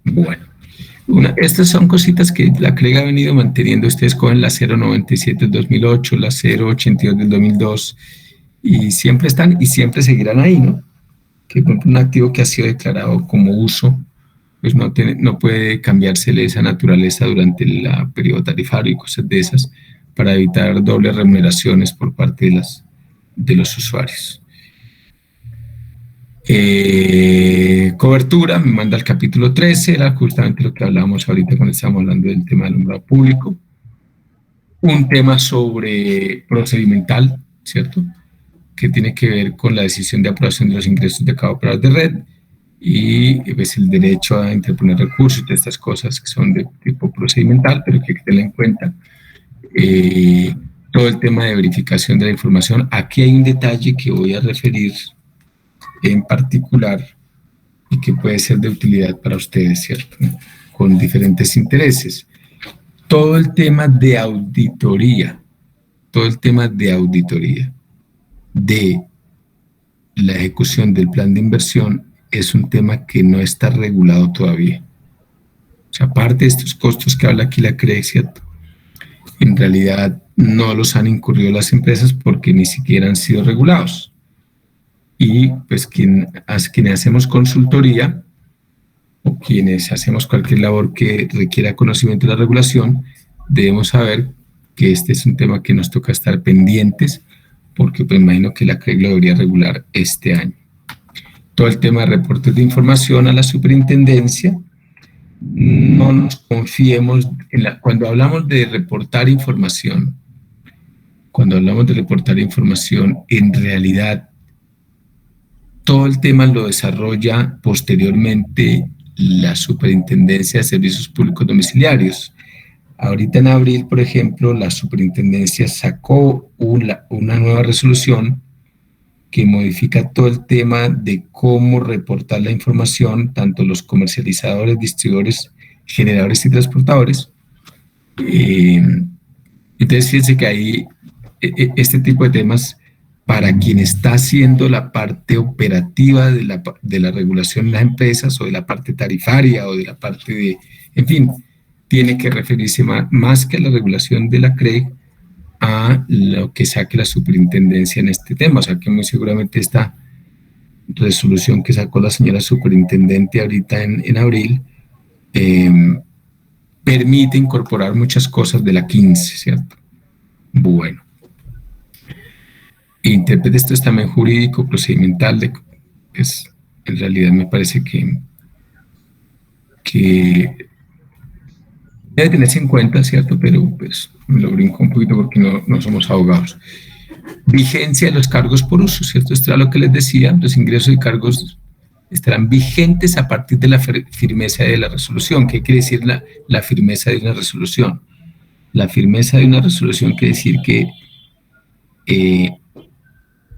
Bueno, estas son cositas que la CREG ha venido manteniendo. Ustedes cogen la 097 del 2008, la 082 del 2002, y siempre están y siempre seguirán ahí, ¿no? Que por ejemplo, un activo que ha sido declarado como uso, pues no puede cambiársele esa naturaleza durante el periodo tarifario y cosas de esas, para evitar dobles remuneraciones por parte de los usuarios. Cobertura, me manda el capítulo 13, era justamente lo que hablábamos ahorita cuando estábamos hablando del tema del alumbrado público. Un tema sobre procedimental, ¿cierto? Que tiene que ver con la decisión de aprobación de los ingresos de cada operador de red, y pues, el derecho a interponer recursos y todas estas cosas que son de tipo procedimental, pero que hay que tener en cuenta. Todo el tema de verificación de la información. Aquí hay un detalle que voy a referir en particular y que puede ser de utilidad para ustedes, ¿cierto? Con diferentes intereses. Todo el tema de auditoría, de la ejecución del plan de inversión es un tema que no está regulado todavía. O sea, aparte de estos costos que habla aquí la CREG, ¿cierto? En realidad no los han incurrido las empresas porque ni siquiera han sido regulados. Y pues quienes hacemos consultoría o quienes hacemos cualquier labor que requiera conocimiento de la regulación, debemos saber que este es un tema que nos toca estar pendientes, porque pues imagino que la CREG lo debería regular este año. Todo el tema de reportes de información a la superintendencia. No nos confiemos cuando hablamos de reportar información, en realidad todo el tema lo desarrolla posteriormente la Superintendencia de Servicios Públicos Domiciliarios. Ahorita en abril, por ejemplo, la superintendencia sacó una nueva resolución que modifica todo el tema de cómo reportar la información, tanto los comercializadores, distribuidores, generadores y transportadores. Entonces, fíjense que ahí este tipo de temas, para quien está haciendo la parte operativa de la regulación en las empresas, o de la parte tarifaria, o de la parte de, en fin, tiene que referirse más que a la regulación de la CREG, a lo que saque la superintendencia en este tema. O sea que muy seguramente esta resolución que sacó la señora superintendente ahorita en abril permite incorporar muchas cosas de la 15, ¿cierto? Bueno. Intérprete, esto es también jurídico, procedimental, pues en realidad me parece que debe tenerse en cuenta, ¿cierto? Pero pues me lo brinco un poquito porque no somos abogados. Vigencia de los cargos por uso, ¿cierto? Esto era lo que les decía, los ingresos y cargos estarán vigentes a partir de la firmeza de la resolución. ¿Qué quiere decir la firmeza de una resolución? La firmeza de una resolución quiere decir que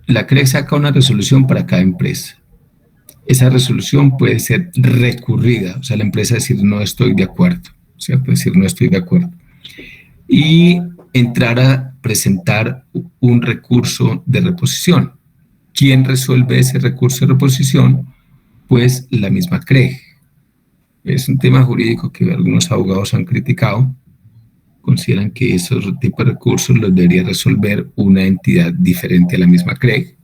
la CREG saca una resolución para cada empresa. Esa resolución puede ser recurrida, o sea, la empresa decir no estoy de acuerdo, ¿cierto? Decir no estoy de acuerdo. Y entrar a presentar un recurso de reposición. ¿Quién resuelve ese recurso de reposición? Pues la misma CREG. Es un tema jurídico que algunos abogados han criticado, consideran que esos tipos de recursos los debería resolver una entidad diferente a la misma CREG.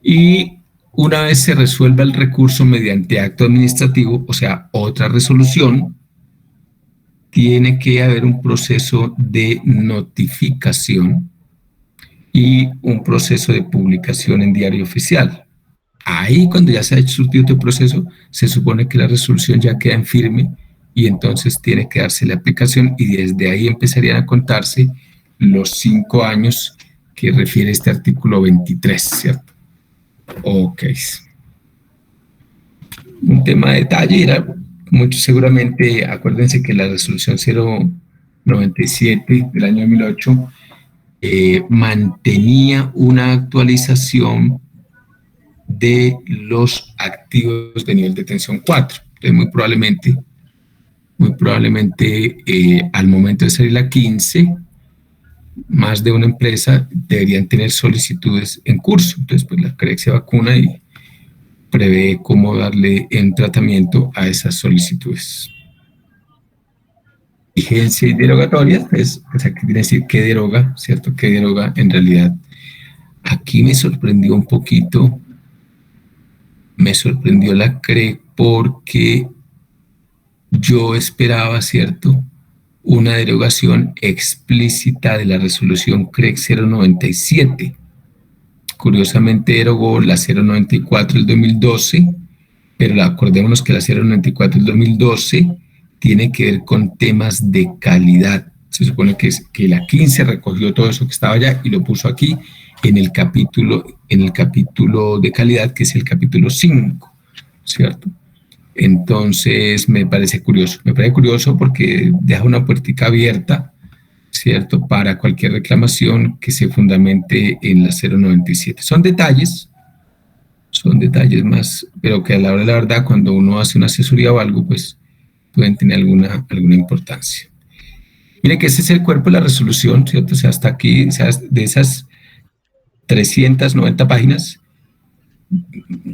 Y una vez se resuelva el recurso mediante acto administrativo, o sea, otra resolución, tiene que haber un proceso de notificación y un proceso de publicación en diario oficial. Ahí, cuando ya se ha surtido este proceso, se supone que la resolución ya queda en firme y entonces tiene que darse la aplicación y desde ahí empezarían a contarse los 5 años que refiere este artículo 23, ¿cierto? Ok. Un tema de detalle era, mucho seguramente, acuérdense que la resolución 097 del año 2008 mantenía una actualización de los activos de nivel de tensión 4. Entonces, muy probablemente al momento de salir la 15, más de una empresa deberían tener solicitudes en curso. Entonces, pues la CREG se vacuna y prevé cómo darle en tratamiento a esas solicitudes. Vigencia y derogatoria, pues aquí quiere decir que deroga, ¿cierto? Que deroga en realidad. Aquí me sorprendió un poquito, me sorprendió la CREG porque yo esperaba, ¿cierto?, una derogación explícita de la resolución CREG 097. Curiosamente derogó la 094 del 2012, pero acordémonos que la 094 del 2012 tiene que ver con temas de calidad. Se supone que la 15 recogió todo eso que estaba allá y lo puso aquí en el capítulo de calidad, que es el capítulo 5, ¿cierto? Entonces me parece curioso porque deja una puertica abierta, ¿cierto?, para cualquier reclamación que se fundamente en la 097. Son detalles más, pero que a la hora de la verdad, cuando uno hace una asesoría o algo, pues pueden tener alguna importancia. Mire que ese es el cuerpo de la resolución, ¿cierto? O sea, hasta aquí, o sea, de esas 390 páginas,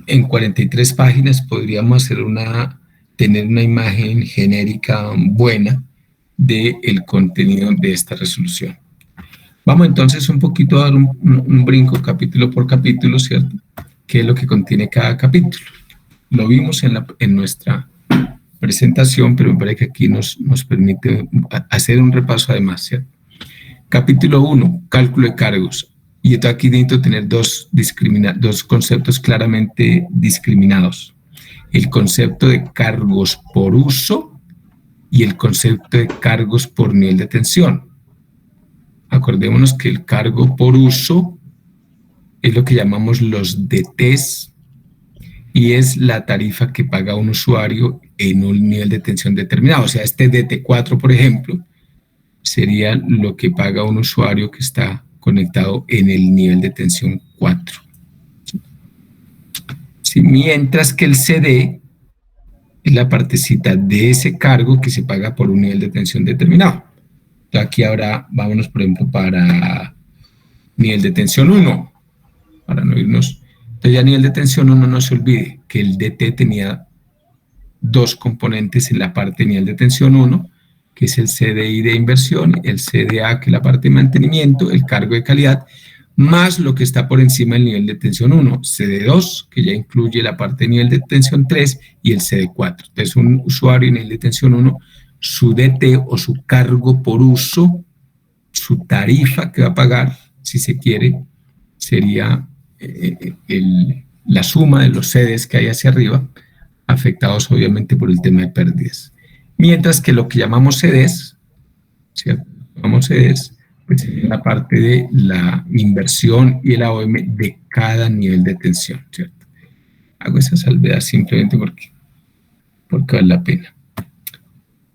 en 43 páginas podríamos tener una imagen genérica buena del contenido de esta resolución. Vamos entonces un poquito a dar un brinco capítulo por capítulo, ¿cierto? ¿Qué es lo que contiene cada capítulo? Lo vimos en nuestra presentación, pero me parece que aquí nos permite hacer un repaso además, ¿cierto? Capítulo 1, cálculo de cargos. Y esto aquí necesito tener dos conceptos claramente discriminados. El concepto de cargos por uso y el concepto de cargos por nivel de tensión. Acordémonos que el cargo por uso es lo que llamamos los DTs y es la tarifa que paga un usuario en un nivel de tensión determinado. O sea, este DT4, por ejemplo, sería lo que paga un usuario que está conectado en el nivel de tensión 4. Sí, mientras que el CD es la partecita de ese cargo que se paga por un nivel de tensión determinado. Aquí ahora vámonos, por ejemplo, para nivel de tensión 1, para no irnos. Entonces ya a nivel de tensión 1 no se olvide que el DT tenía dos componentes en la parte de nivel de tensión 1, que es el CDI de inversión, el CDA, que es la parte de mantenimiento, el cargo de calidad, más lo que está por encima del nivel de tensión 1, CD2, que ya incluye la parte de nivel de tensión 3, y el CD4. Entonces, un usuario en nivel de tensión 1, su DT o su cargo por uso, su tarifa que va a pagar, si se quiere, sería la suma de los CDs que hay hacia arriba, afectados obviamente por el tema de pérdidas. Mientras que lo que llamamos CDs, ¿cierto? Llamamos CDs, pues sería la parte de la inversión y el AOM de cada nivel de tensión, ¿cierto? Hago esa salvedad simplemente porque vale la pena.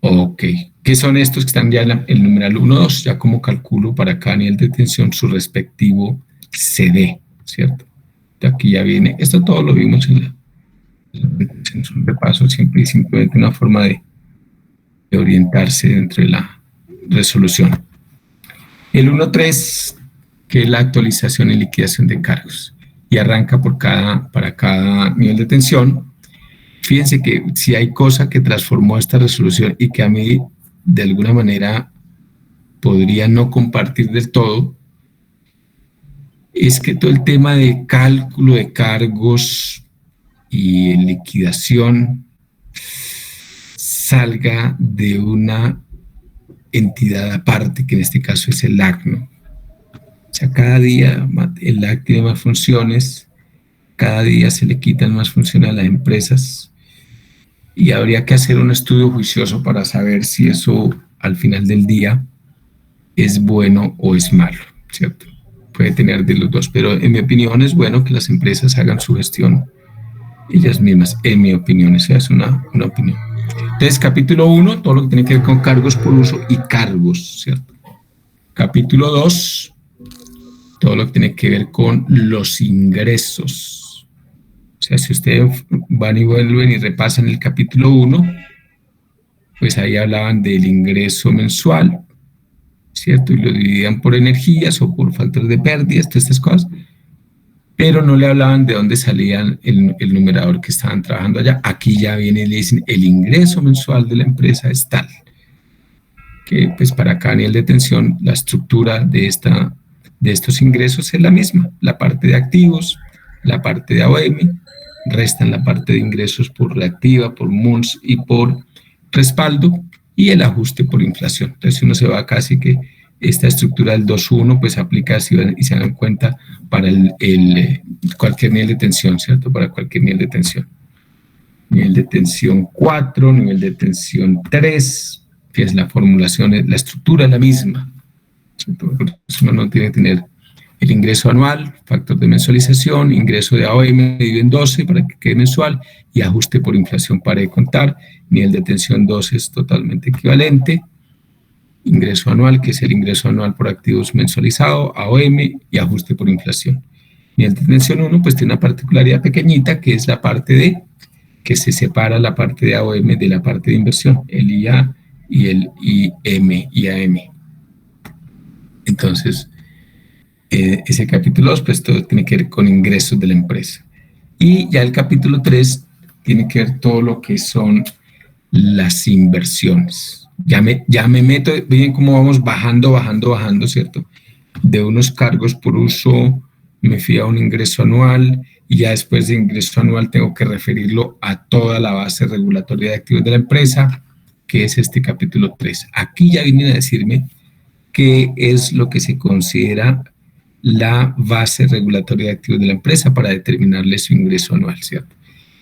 Ok, ¿qué son estos que están ya en el numeral 1, 2? Ya como calculo para cada nivel de tensión su respectivo CD, ¿cierto? De aquí ya viene, esto todo lo vimos en un repaso, simplemente una forma de orientarse dentro de la resolución. El 1.3, que es la actualización y liquidación de cargos, y arranca para cada nivel de tensión. Fíjense que si hay cosa que transformó esta resolución y que a mí de alguna manera podría no compartir del todo, es que todo el tema de cálculo de cargos y liquidación salga de una entidad aparte, que en este caso es el ACNO. O sea, cada día el AC tiene más funciones, cada día se le quitan más funciones a las empresas y habría que hacer un estudio juicioso para saber si eso al final del día es bueno o es malo, ¿cierto? Puede tener de los dos, pero en mi opinión es bueno que las empresas hagan su gestión ellas mismas, en mi opinión, esa es una opinión. Entonces, capítulo 1, todo lo que tiene que ver con cargos por uso y cargos, ¿cierto? Capítulo 2, todo lo que tiene que ver con los ingresos. O sea, si ustedes van y vuelven y repasan el capítulo 1, pues ahí hablaban del ingreso mensual, ¿cierto? Y lo dividían por energías o por factores de pérdidas, todas estas cosas, pero no le hablaban de dónde salían el numerador que estaban trabajando allá. Aquí ya viene y le dicen, el ingreso mensual de la empresa es tal, que pues para cada nivel de tensión la estructura de estos ingresos es la misma, la parte de activos, la parte de AOM, restan la parte de ingresos por reactiva, por MUNS y por respaldo, y el ajuste por inflación. Entonces uno se va casi que esta estructura del 2.1 pues aplica así y se dan cuenta para cualquier nivel de tensión, ¿cierto? Para cualquier nivel de tensión. Nivel de tensión 4, nivel de tensión 3, que es la formulación, la estructura es la misma. Entonces uno no tiene que tener el ingreso anual, factor de mensualización, ingreso de AOM dividido en 12 para que quede mensual y ajuste por inflación para de contar. Nivel de tensión 2 es totalmente equivalente. Ingreso anual, que es el ingreso anual por activos mensualizado, AOM y ajuste por inflación. Nivel de tensión 1 pues tiene una particularidad pequeñita que es la parte de que se separa la parte de AOM de la parte de inversión, el IA y el IAM. Entonces, ese capítulo 2, pues todo tiene que ver con ingresos de la empresa. Y ya el capítulo 3 tiene que ver todo lo que son las inversiones. Ya me meto, miren cómo vamos bajando, ¿cierto? De unos cargos por uso, me fui a un ingreso anual y ya después de ingreso anual tengo que referirlo a toda la base regulatoria de activos de la empresa, que es este capítulo 3. Aquí ya vienen a decirme qué es lo que se considera la base regulatoria de activos de la empresa para determinarle su ingreso anual, ¿cierto?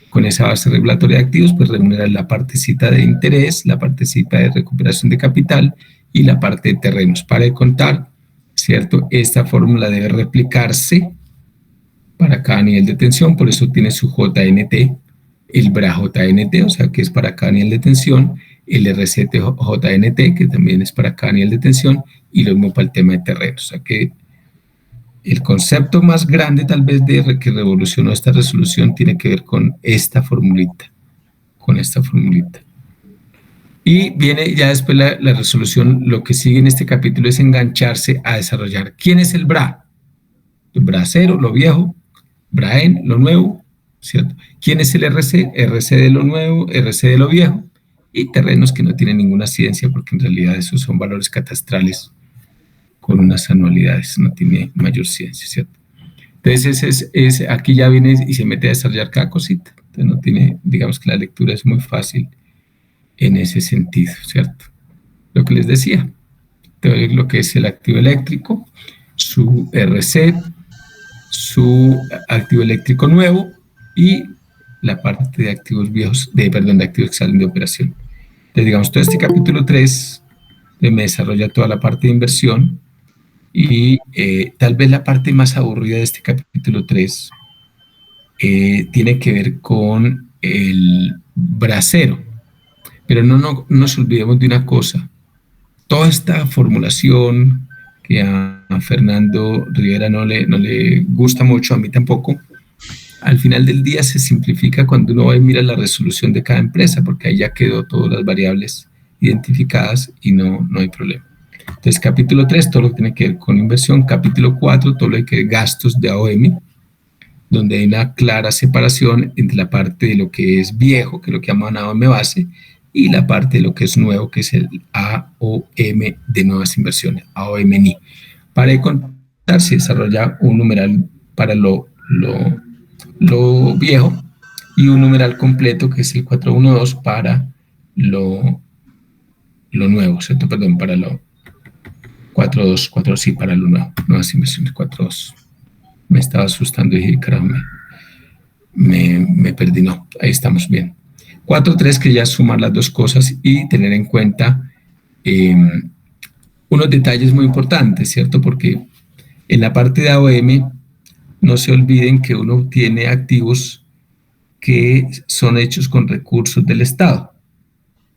Con esa base regulatoria de activos, pues remunerar la partecita de interés, la partecita de recuperación de capital y la parte de terrenos. Para de contar, ¿cierto? Esta fórmula debe replicarse para cada nivel de tensión, por eso tiene su JNT, el BRA-JNT, o sea, que es para cada nivel de tensión, el RCT-JNT, que también es para cada nivel de tensión, y lo mismo para el tema de terrenos. O sea, que el concepto más grande tal vez que revolucionó esta resolución tiene que ver con esta formulita, Y viene ya después la resolución, lo que sigue en este capítulo es engancharse a desarrollar. ¿Quién es el BRA? El BRA 0, lo viejo, BRAEN, lo nuevo, ¿cierto? ¿Quién es el RC? RC de lo nuevo, RC de lo viejo, y terrenos que no tienen ninguna ciencia porque en realidad esos son valores catastrales con unas anualidades, no tiene mayor ciencia, ¿cierto? Entonces, aquí ya viene y se mete a desarrollar cada cosita. Entonces, no tiene, digamos que la lectura es muy fácil en ese sentido, ¿cierto? Lo que les decía, lo que es el activo eléctrico, su RC, su activo eléctrico nuevo y la parte de activos viejos, de activos que salen de operación. Entonces, digamos, todo este capítulo 3 me desarrolla toda la parte de inversión. Y tal vez la parte más aburrida de este capítulo 3 tiene que ver con el bracero. Pero no nos olvidemos de una cosa. Toda esta formulación que a Fernando Rivera no le gusta mucho, a mí tampoco, al final del día se simplifica cuando uno va y mira la resolución de cada empresa, porque ahí ya quedó todas las variables identificadas y no hay problema. Entonces, capítulo 3, todo lo que tiene que ver con inversión. Capítulo 4, todo lo que es gastos de AOM, donde hay una clara separación entre la parte de lo que es viejo, que es lo que llaman AOM base, y la parte de lo que es nuevo, que es el AOM de nuevas inversiones, AOMNI. Para de contar, se desarrolla un numeral para lo viejo y un numeral completo, que es el 412, para lo nuevo, ¿cierto? Perdón, para lo 424, sí, para lo nuevo, nuevas inversiones 42. Me estaba asustando y dije, caramba, me perdí. No, ahí estamos bien. 4.3, que ya es sumar las dos cosas y tener en cuenta unos detalles muy importantes, ¿cierto? Porque en la parte de AOM no se olviden que uno tiene activos que son hechos con recursos del Estado,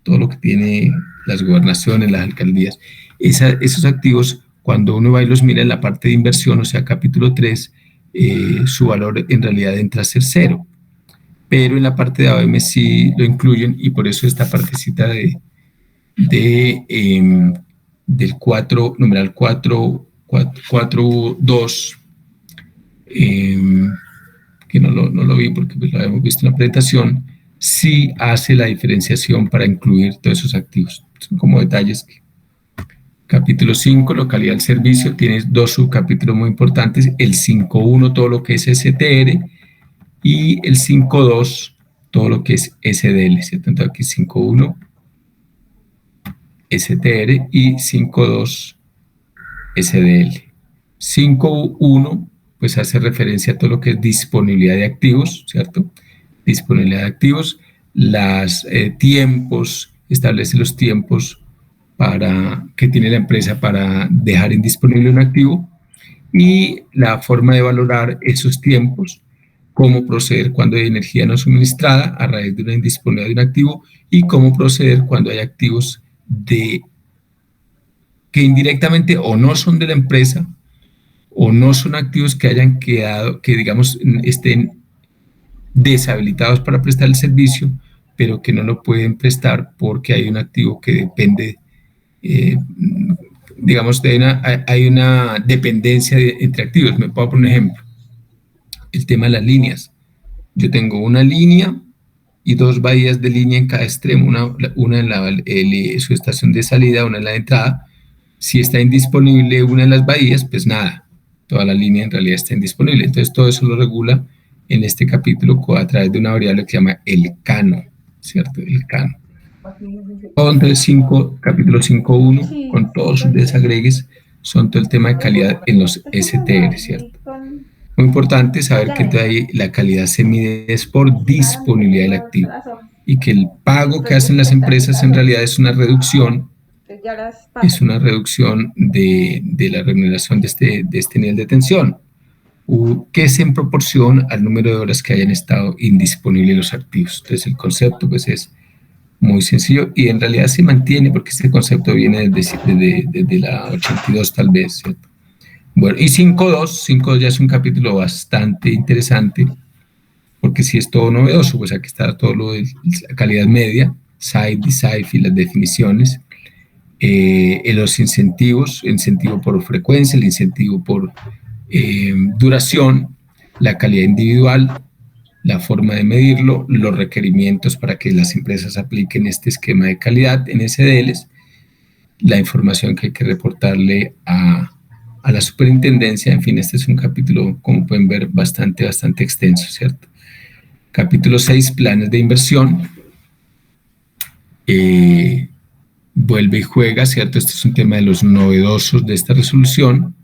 todo lo que tiene las gobernaciones, las alcaldías. Esos activos, cuando uno va y los mira en la parte de inversión, o sea, capítulo 3, su valor en realidad entra a ser cero. Pero en la parte de AOM sí lo incluyen y por eso esta partecita del 4, numeral 4.2, que no lo vi porque pues lo habíamos visto en la presentación, sí hace la diferenciación para incluir todos esos activos. Son como detalles. Capítulo 5, localidad del servicio, tienes dos subcapítulos muy importantes, el 5.1, todo lo que es STR, y el 5.2, todo lo que es SDL, ¿cierto? Entonces aquí 5.1, STR, y 5.2, SDL. 5.1, pues hace referencia a todo lo que es disponibilidad de activos, ¿cierto? Disponibilidad de activos, los tiempos, establece los tiempos que tiene la empresa para dejar indisponible un activo y la forma de valorar esos tiempos, cómo proceder cuando hay energía no suministrada a raíz de una indisponibilidad de un activo y cómo proceder cuando hay activos que indirectamente o no son de la empresa o no son activos que hayan quedado, que digamos estén deshabilitados para prestar el servicio, pero que no lo pueden prestar porque hay un activo que depende, digamos, hay una dependencia entre activos. Me puedo poner un ejemplo, el tema de las líneas. Yo tengo una línea y dos bahías de línea en cada extremo, una en su estación de salida, una en la de entrada. Si está indisponible una de las bahías, pues nada, toda la línea en realidad está indisponible. Entonces todo eso lo regula en este capítulo a través de una variable que se llama el cano, ¿cierto? El cano. Entonces capítulo 5.1, con todos sus desagregues, son todo el tema de calidad en los STR, ¿cierto? Muy importante saber que ahí la calidad se mide es por disponibilidad del activo y que el pago que hacen las empresas en realidad es una reducción de la remuneración de este nivel de tensión, que es en proporción al número de horas que hayan estado indisponibles los activos. Entonces el concepto pues es muy sencillo y en realidad se mantiene porque este concepto viene desde la 82 tal vez, ¿cierto? Bueno, y 5.2 ya es un capítulo bastante interesante porque si es todo novedoso, pues aquí está todo lo de la calidad media, SAIF, DSAIF y las definiciones. Los incentivos, incentivo por frecuencia, el incentivo por duración, la calidad individual, la forma de medirlo, los requerimientos para que las empresas apliquen este esquema de calidad en SDLs, la información que hay que reportarle a la superintendencia. En fin, este es un capítulo, como pueden ver, bastante extenso, ¿cierto? Capítulo 6, planes de inversión. Vuelve y juega, ¿cierto? Este es un tema de los novedosos de esta resolución,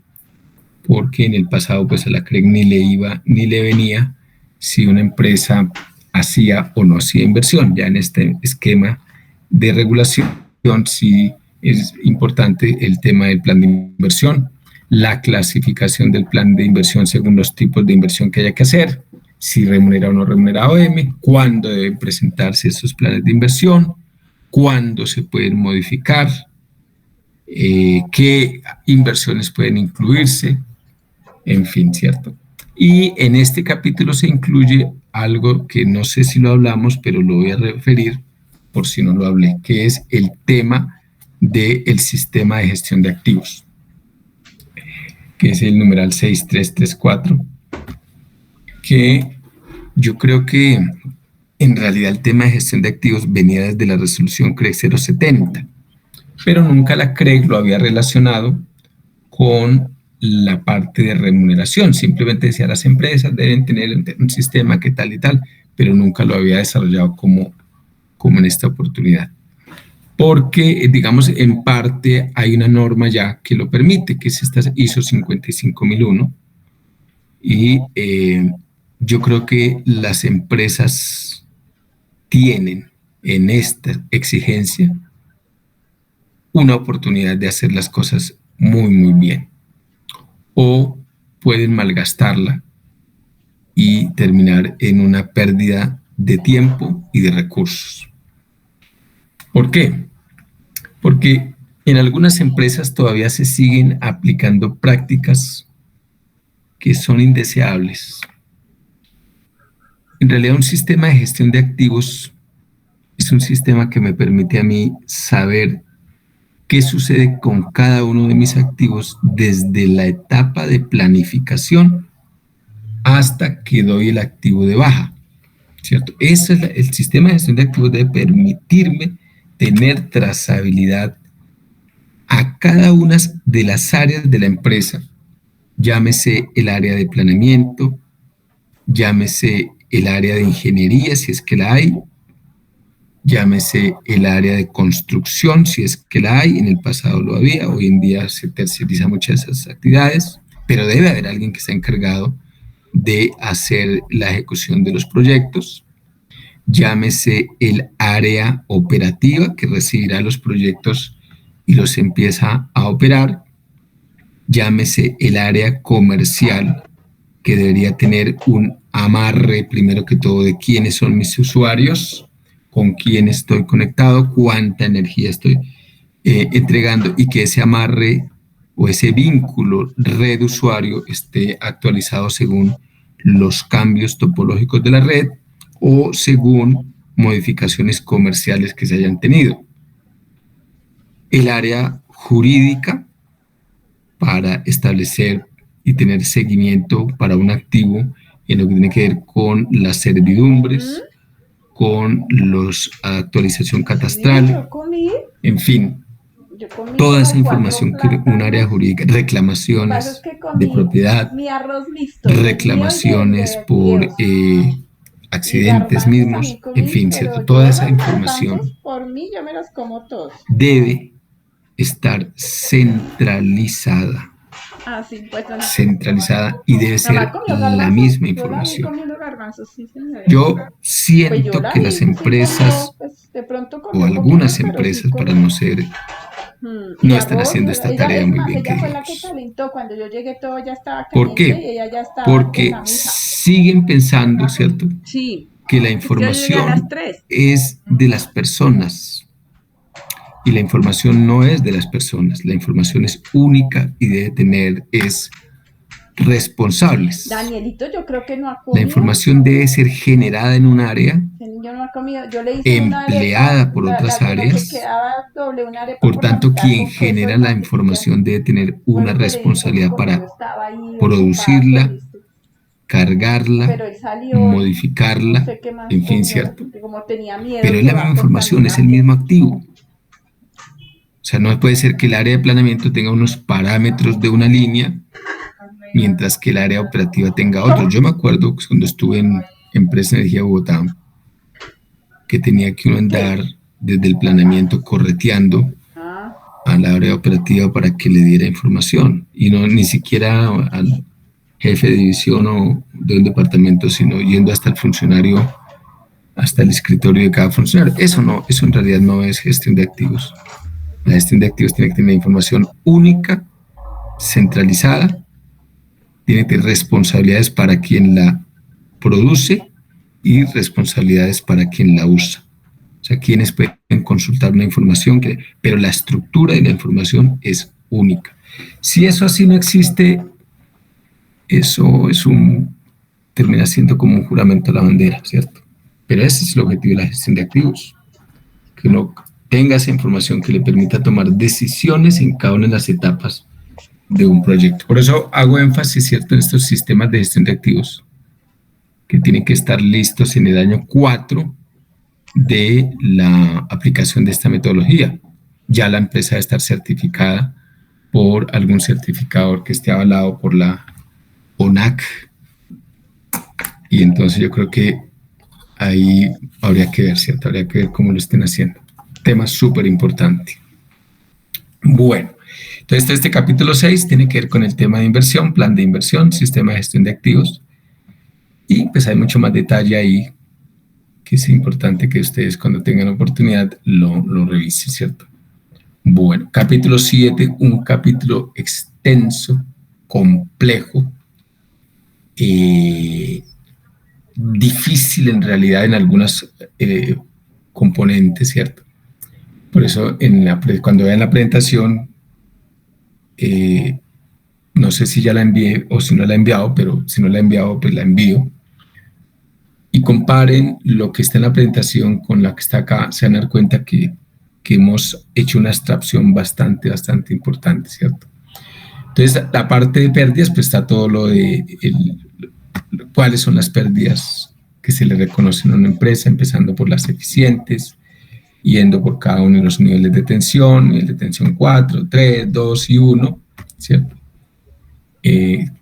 porque en el pasado pues a la CREC ni le iba ni le venía si una empresa hacía o no hacía inversión. Ya en este esquema de regulación sí es importante el tema del plan de inversión, la clasificación del plan de inversión según los tipos de inversión que haya que hacer, si remunera o no remunera OM, cuándo deben presentarse esos planes de inversión, cuándo se pueden modificar, qué inversiones pueden incluirse, en fin, ¿cierto? Y en este capítulo se incluye algo que no sé si lo hablamos, pero lo voy a referir por si no lo hablé, que es el tema del sistema de gestión de activos, que es el numeral 6334, que yo creo que En realidad el tema de gestión de activos venía desde la resolución CREC 070, pero nunca la CREC lo había relacionado con la parte de remuneración. Simplemente decía las empresas deben tener un sistema que tal y tal, pero nunca lo había desarrollado como en esta oportunidad. Porque, digamos, en parte hay una norma ya que lo permite, que es esta ISO 55001, y yo creo que las empresas tienen en esta exigencia una oportunidad de hacer las cosas muy, muy bien. O pueden malgastarla y terminar en una pérdida de tiempo y de recursos. ¿Por qué? Porque en algunas empresas todavía se siguen aplicando prácticas que son indeseables. En realidad, un sistema de gestión de activos es un sistema que me permite a mí saber qué sucede con cada uno de mis activos desde la etapa de planificación hasta que doy el activo de baja, ¿cierto? Ese es el sistema de gestión de activos debe permitirme tener trazabilidad a cada una de las áreas de la empresa, llámese el área de planeamiento, llámese el área de ingeniería, si es que la hay, llámese el área de construcción, si es que la hay, en el pasado lo había, hoy en día se terceriza muchas de esas actividades, pero debe haber alguien que esté encargado de hacer la ejecución de los proyectos, llámese el área operativa que recibirá los proyectos y los empieza a operar, llámese el área comercial que debería tener un amarre primero que todo de quiénes son mis usuarios, con quién estoy conectado, cuánta energía estoy entregando y que ese amarre o ese vínculo red-usuario esté actualizado según los cambios topológicos de la red o según modificaciones comerciales que se hayan tenido. El área jurídica para establecer y tener seguimiento para un activo en lo que tiene que ver con las servidumbres, con la actualización catastral, en fin, toda esa información que un área jurídica, reclamaciones de propiedad, reclamaciones por accidentes mismos, en fin, ¿cierto? Toda esa información debe estar centralizada. Centralizada y debe ser la misma información. Yo siento que las empresas o algunas empresas, para no ser, no están haciendo esta tarea muy bien, que digamos. ¿Por qué? Porque siguen pensando, ¿cierto? Que la información es de las personas. Y la información no es de las personas, la información es única y debe tener responsables. Danielito, yo creo que no ha comido. La información debe ser generada en un área, empleada por otras áreas. Por tanto, quien genera la información debe tener una responsabilidad para producirla, cargarla, modificarla, en fin, ¿cierto? Pero es la misma información, es el mismo activo. O sea, no puede ser que el área de planeamiento tenga unos parámetros de una línea, mientras que el área operativa tenga otros. Yo me acuerdo cuando estuve en Empresa Energía Bogotá, que tenía que uno andar desde el planeamiento correteando a la área operativa para que le diera información, y no ni siquiera al jefe de división o de un departamento, sino yendo hasta el funcionario, hasta el escritorio de cada funcionario. Eso en realidad no es gestión de activos. La gestión de activos tiene que tener información única, centralizada, tiene que tener responsabilidades para quien la produce y responsabilidades para quien la usa. O sea, quienes pueden consultar una información, pero la estructura de la información es única. Si eso así no existe, eso termina siendo como un juramento a la bandera, ¿cierto? Pero ese es el objetivo de la gestión de activos, que uno tenga esa información que le permita tomar decisiones en cada una de las etapas de un proyecto. Por eso hago énfasis, ¿cierto?, en estos sistemas de gestión de activos. que tienen que estar listos en el año 4 de la aplicación de esta metodología. Ya la empresa debe estar certificada por algún certificador que esté avalado por la ONAC. Y entonces yo creo que ahí habría que ver, ¿cierto? Habría que ver cómo lo estén haciendo. Tema súper importante. Bueno, entonces este capítulo 6 tiene que ver con el tema de inversión, plan de inversión, sistema de gestión de activos. Y pues hay mucho más detalle ahí que es importante que ustedes cuando tengan oportunidad lo revisen, ¿cierto? Bueno, capítulo 7, un capítulo extenso, complejo, difícil en realidad en algunas componentes, ¿cierto? Por eso cuando vean la presentación, no sé si ya la envié o si no la he enviado, pero si no la he enviado, pues la envío. Y comparen lo que está en la presentación con la que está acá, se van a dar cuenta que hemos hecho una abstracción bastante importante, ¿cierto? Entonces, la parte de pérdidas, pues está todo lo de cuáles son las pérdidas que se le reconocen a una empresa, empezando por las eficientes, yendo por cada uno de los niveles de tensión, nivel de tensión 4, 3, 2 y 1, ¿cierto?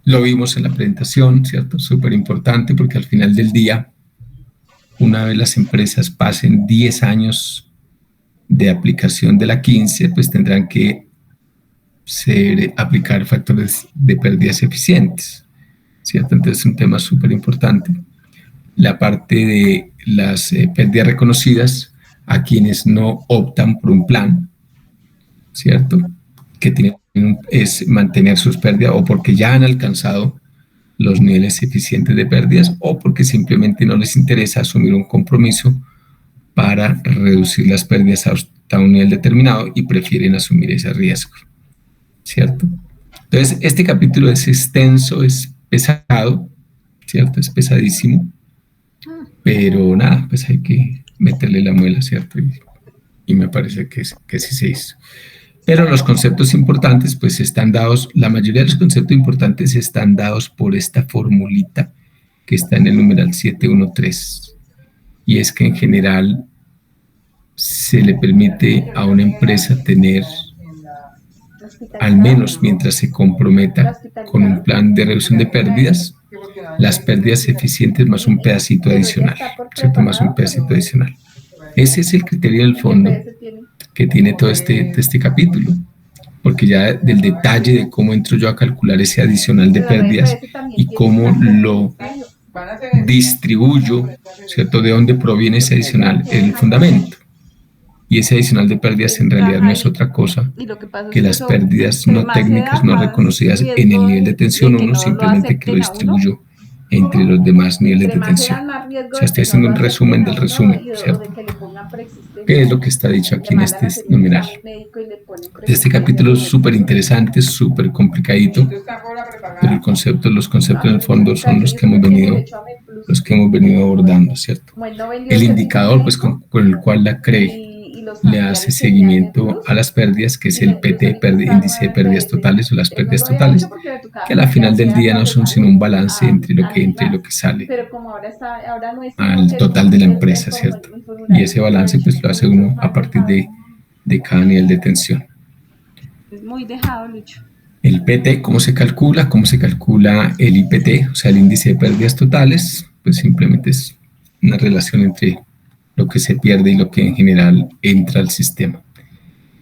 Lo vimos en la presentación, ¿cierto? Súper importante porque al final del día, una vez las empresas pasen 10 años de aplicación de la 15, pues tendrán que aplicar factores de pérdidas eficientes, ¿cierto? Entonces es un tema súper importante. La parte de las pérdidas reconocidas a quienes no optan por un plan, ¿cierto? Que tienen es mantener sus pérdidas o porque ya han alcanzado los niveles eficientes de pérdidas o porque simplemente no les interesa asumir un compromiso para reducir las pérdidas hasta un nivel determinado y prefieren asumir ese riesgo, ¿cierto? Entonces, este capítulo es extenso, es pesado, ¿cierto? Es pesadísimo, pero nada, pues hay que meterle la muela, ¿cierto? Y me parece que sí se hizo. Pero los conceptos importantes, pues están dados, la mayoría de los conceptos importantes están dados por esta formulita que está en el numeral 713. Y es que en general se le permite a una empresa tener, al menos mientras se comprometa con un plan de reducción de pérdidas, las pérdidas eficientes más un pedacito adicional, ¿cierto? Más un pedacito adicional. Ese es el criterio del fondo que tiene todo este capítulo, porque ya del detalle de cómo entro yo a calcular ese adicional de pérdidas y cómo lo distribuyo, ¿cierto? De dónde proviene ese adicional, el fundamento. Y ese adicional de pérdidas en realidad no es otra cosa que las pérdidas no técnicas no reconocidas en el nivel de tensión 1, simplemente que lo distribuyo entre los demás niveles de tensión. O sea, estoy haciendo un resumen del resumen, ¿cierto? ¿Qué es lo que está dicho aquí en este numeral? Este capítulo es súper interesante, súper complicadito, pero los conceptos en el fondo son los que hemos venido abordando, ¿cierto? El indicador, pues, con el cual la CRE le hace seguimiento a las pérdidas, que es el PT, índice de pérdidas totales o las pérdidas totales, que a la final del día no son sino un balance entre lo que entra y lo que sale al total de la empresa, ¿cierto? Y ese balance pues lo hace uno a partir de cada nivel de tensión. Es muy dejado, Lucho. El PT, ¿cómo se calcula? ¿Cómo se calcula el IPT? O sea, el índice de pérdidas totales, pues simplemente es una relación entre lo que se pierde y lo que en general entra al sistema.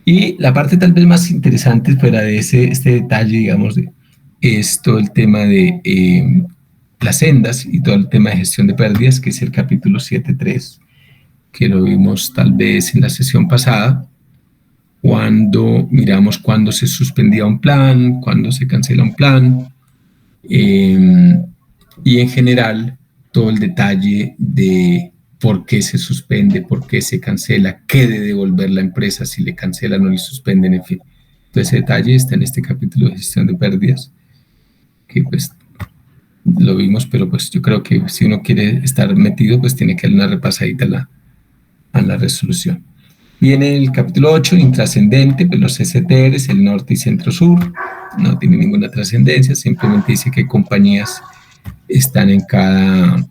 Y la parte tal vez más interesante fuera de este detalle, digamos, es todo el tema de las sendas y todo el tema de gestión de pérdidas, que es el capítulo 7.3, que lo vimos tal vez en la sesión pasada, cuando miramos cuándo se suspendía un plan, cuándo se cancela un plan, y en general todo el detalle de por qué se suspende, por qué se cancela, qué debe devolver la empresa si le cancelan o le suspenden, en fin. Todo ese detalle está en este capítulo de gestión de pérdidas, que pues lo vimos, pero pues yo creo que si uno quiere estar metido, pues tiene que darle una repasadita a la resolución. Viene el capítulo 8, intrascendente, pues los STRs, el norte y centro-sur, no tiene ninguna trascendencia, simplemente dice qué compañías están en cada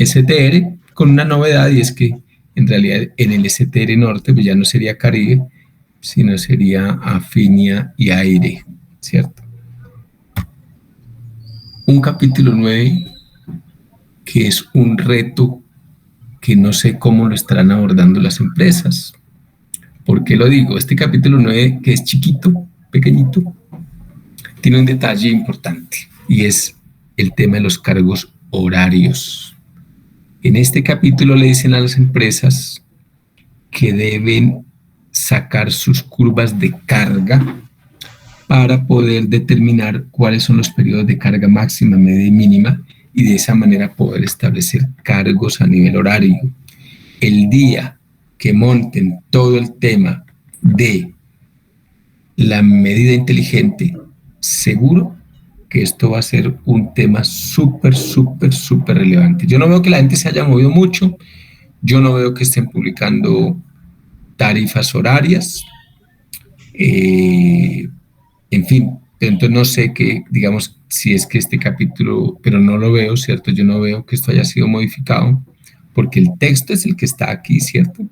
STR, con una novedad, y es que en realidad en el STR norte pues ya no sería Caribe, sino sería Afinia y Aire, ¿cierto? Un capítulo 9 que es un reto que no sé cómo lo estarán abordando las empresas. ¿Por qué lo digo? Este capítulo 9, que es chiquito, pequeñito, tiene un detalle importante y es el tema de los cargos horarios. En este capítulo le dicen a las empresas que deben sacar sus curvas de carga para poder determinar cuáles son los periodos de carga máxima, media y mínima, y de esa manera poder establecer cargos a nivel horario. El día que monten todo el tema de la medida inteligente, seguro que esto va a ser un tema súper, súper, súper relevante. Yo no veo que la gente se haya movido mucho, yo no veo que estén publicando tarifas horarias, en fin, entonces no sé qué, digamos, si es que este capítulo, pero no lo veo, ¿cierto? Yo no veo que esto haya sido modificado, porque el texto es el que está aquí, ¿cierto?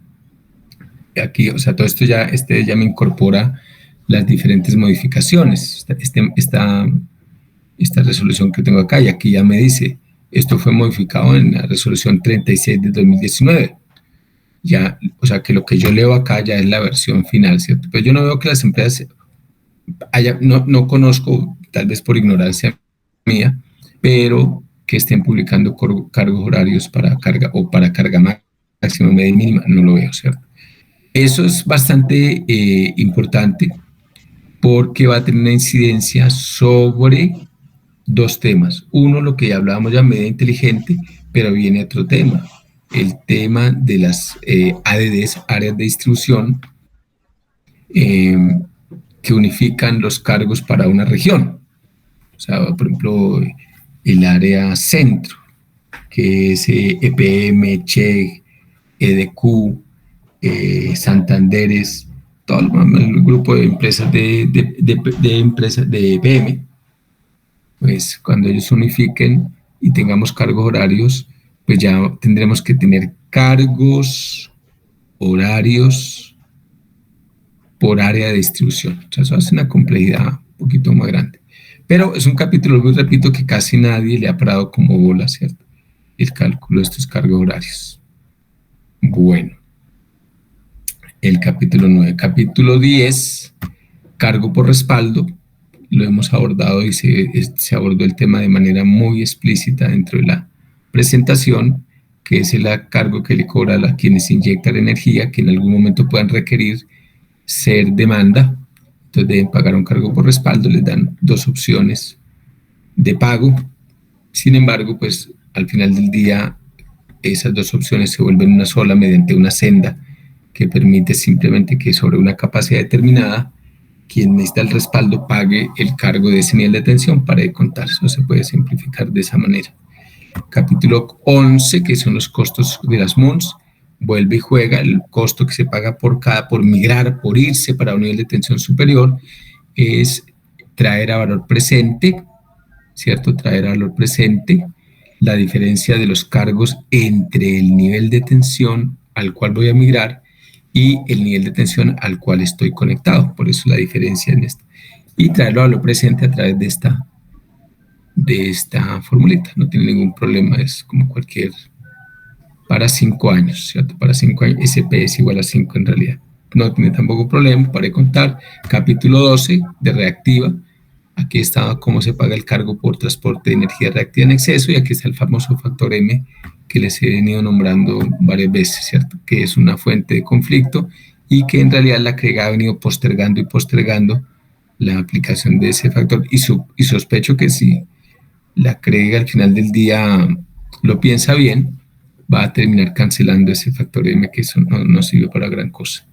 Aquí, o sea, todo esto ya, ya me incorpora las diferentes modificaciones, esta resolución que tengo acá, y aquí ya me dice, esto fue modificado en la resolución 36 de 2019. Ya, o sea, que lo que yo leo acá ya es la versión final, ¿cierto? Pero yo no veo que las empresas no conozco, tal vez por ignorancia mía, pero que estén publicando cargos horarios para carga o para carga máxima, media y mínima, no lo veo, ¿cierto? Eso es bastante importante porque va a tener una incidencia sobre dos temas. Uno, lo que hablábamos ya, medida inteligente, pero viene otro tema, el tema de las ADDs, áreas de distribución, eh, que unifican los cargos para una región. O sea, por ejemplo, el área centro, que es EPM, Che, EDQ, Santanderes, todo el grupo de empresas de empresas de EPM, pues cuando ellos unifiquen y tengamos cargos horarios, pues ya tendremos que tener cargos horarios por área de distribución. O sea, eso hace una complejidad un poquito más grande. Pero es un capítulo, muy repito, que casi nadie le ha parado como bola, ¿cierto? El cálculo de estos cargos horarios. Bueno, el capítulo 9. Capítulo 10, cargo por respaldo. Lo hemos abordado y se abordó el tema de manera muy explícita dentro de la presentación, que es el cargo que le cobra a quienes inyectan energía, que en algún momento puedan requerir ser demanda. Entonces deben pagar un cargo por respaldo, les dan dos opciones de pago. Sin embargo, pues al final del día esas dos opciones se vuelven una sola mediante una senda que permite simplemente que sobre una capacidad determinada quien necesita el respaldo pague el cargo de ese nivel de tensión para de contar. Eso se puede simplificar de esa manera. Capítulo 11, que son los costos de las MUNs, vuelve y juega el costo que se paga por migrar, por irse para un nivel de tensión superior, es traer a valor presente, ¿cierto? Traer a valor presente la diferencia de los cargos entre el nivel de tensión al cual voy a migrar y el nivel de tensión al cual estoy conectado. Por eso la diferencia en esto. Y traerlo a valor presente a través de esta formulita. No tiene ningún problema, es como cualquier para 5 años, ¿cierto? Para 5 años, SP es igual a 5 en realidad. No tiene tampoco problema, para contar. Capítulo 12 de reactiva. Aquí está cómo se paga el cargo por transporte de energía reactiva en exceso y aquí está el famoso factor M que les he venido nombrando varias veces, ¿cierto? Que es una fuente de conflicto y que en realidad la CREG ha venido postergando y postergando la aplicación de ese factor y sospecho que si la CREG al final del día lo piensa bien, va a terminar cancelando ese factor M, que eso no sirve para gran cosa,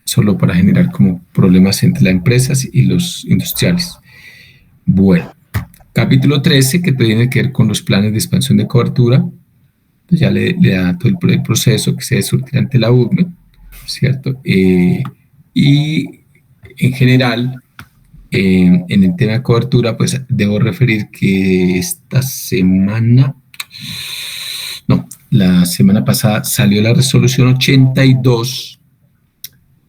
solo para generar como problemas entre las empresas y los industriales. Bueno, capítulo 13, que tiene que ver con los planes de expansión de cobertura, ya le da todo el proceso que se debe surtir ante la URME, ¿cierto? Y en general, en el tema de cobertura, pues debo referir que esta semana, no, la semana pasada salió la resolución 82,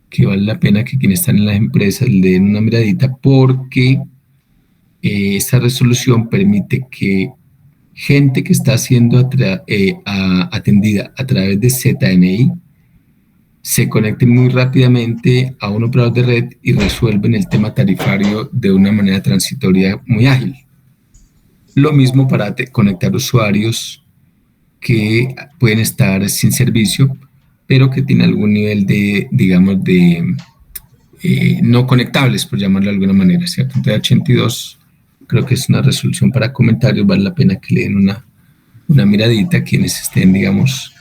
que vale la pena que quienes están en las empresas le den una miradita, porque esta resolución permite que gente que está siendo atendida a través de ZNI se conecten muy rápidamente a un operador de red y resuelven el tema tarifario de una manera transitoria muy ágil. Lo mismo para conectar usuarios que pueden estar sin servicio, pero que tienen algún nivel de, digamos, de no conectables, por llamarlo de alguna manera, ¿cierto? Entonces, 82 creo que es una resolución para comentarios, vale la pena que le den una miradita a quienes estén, digamos,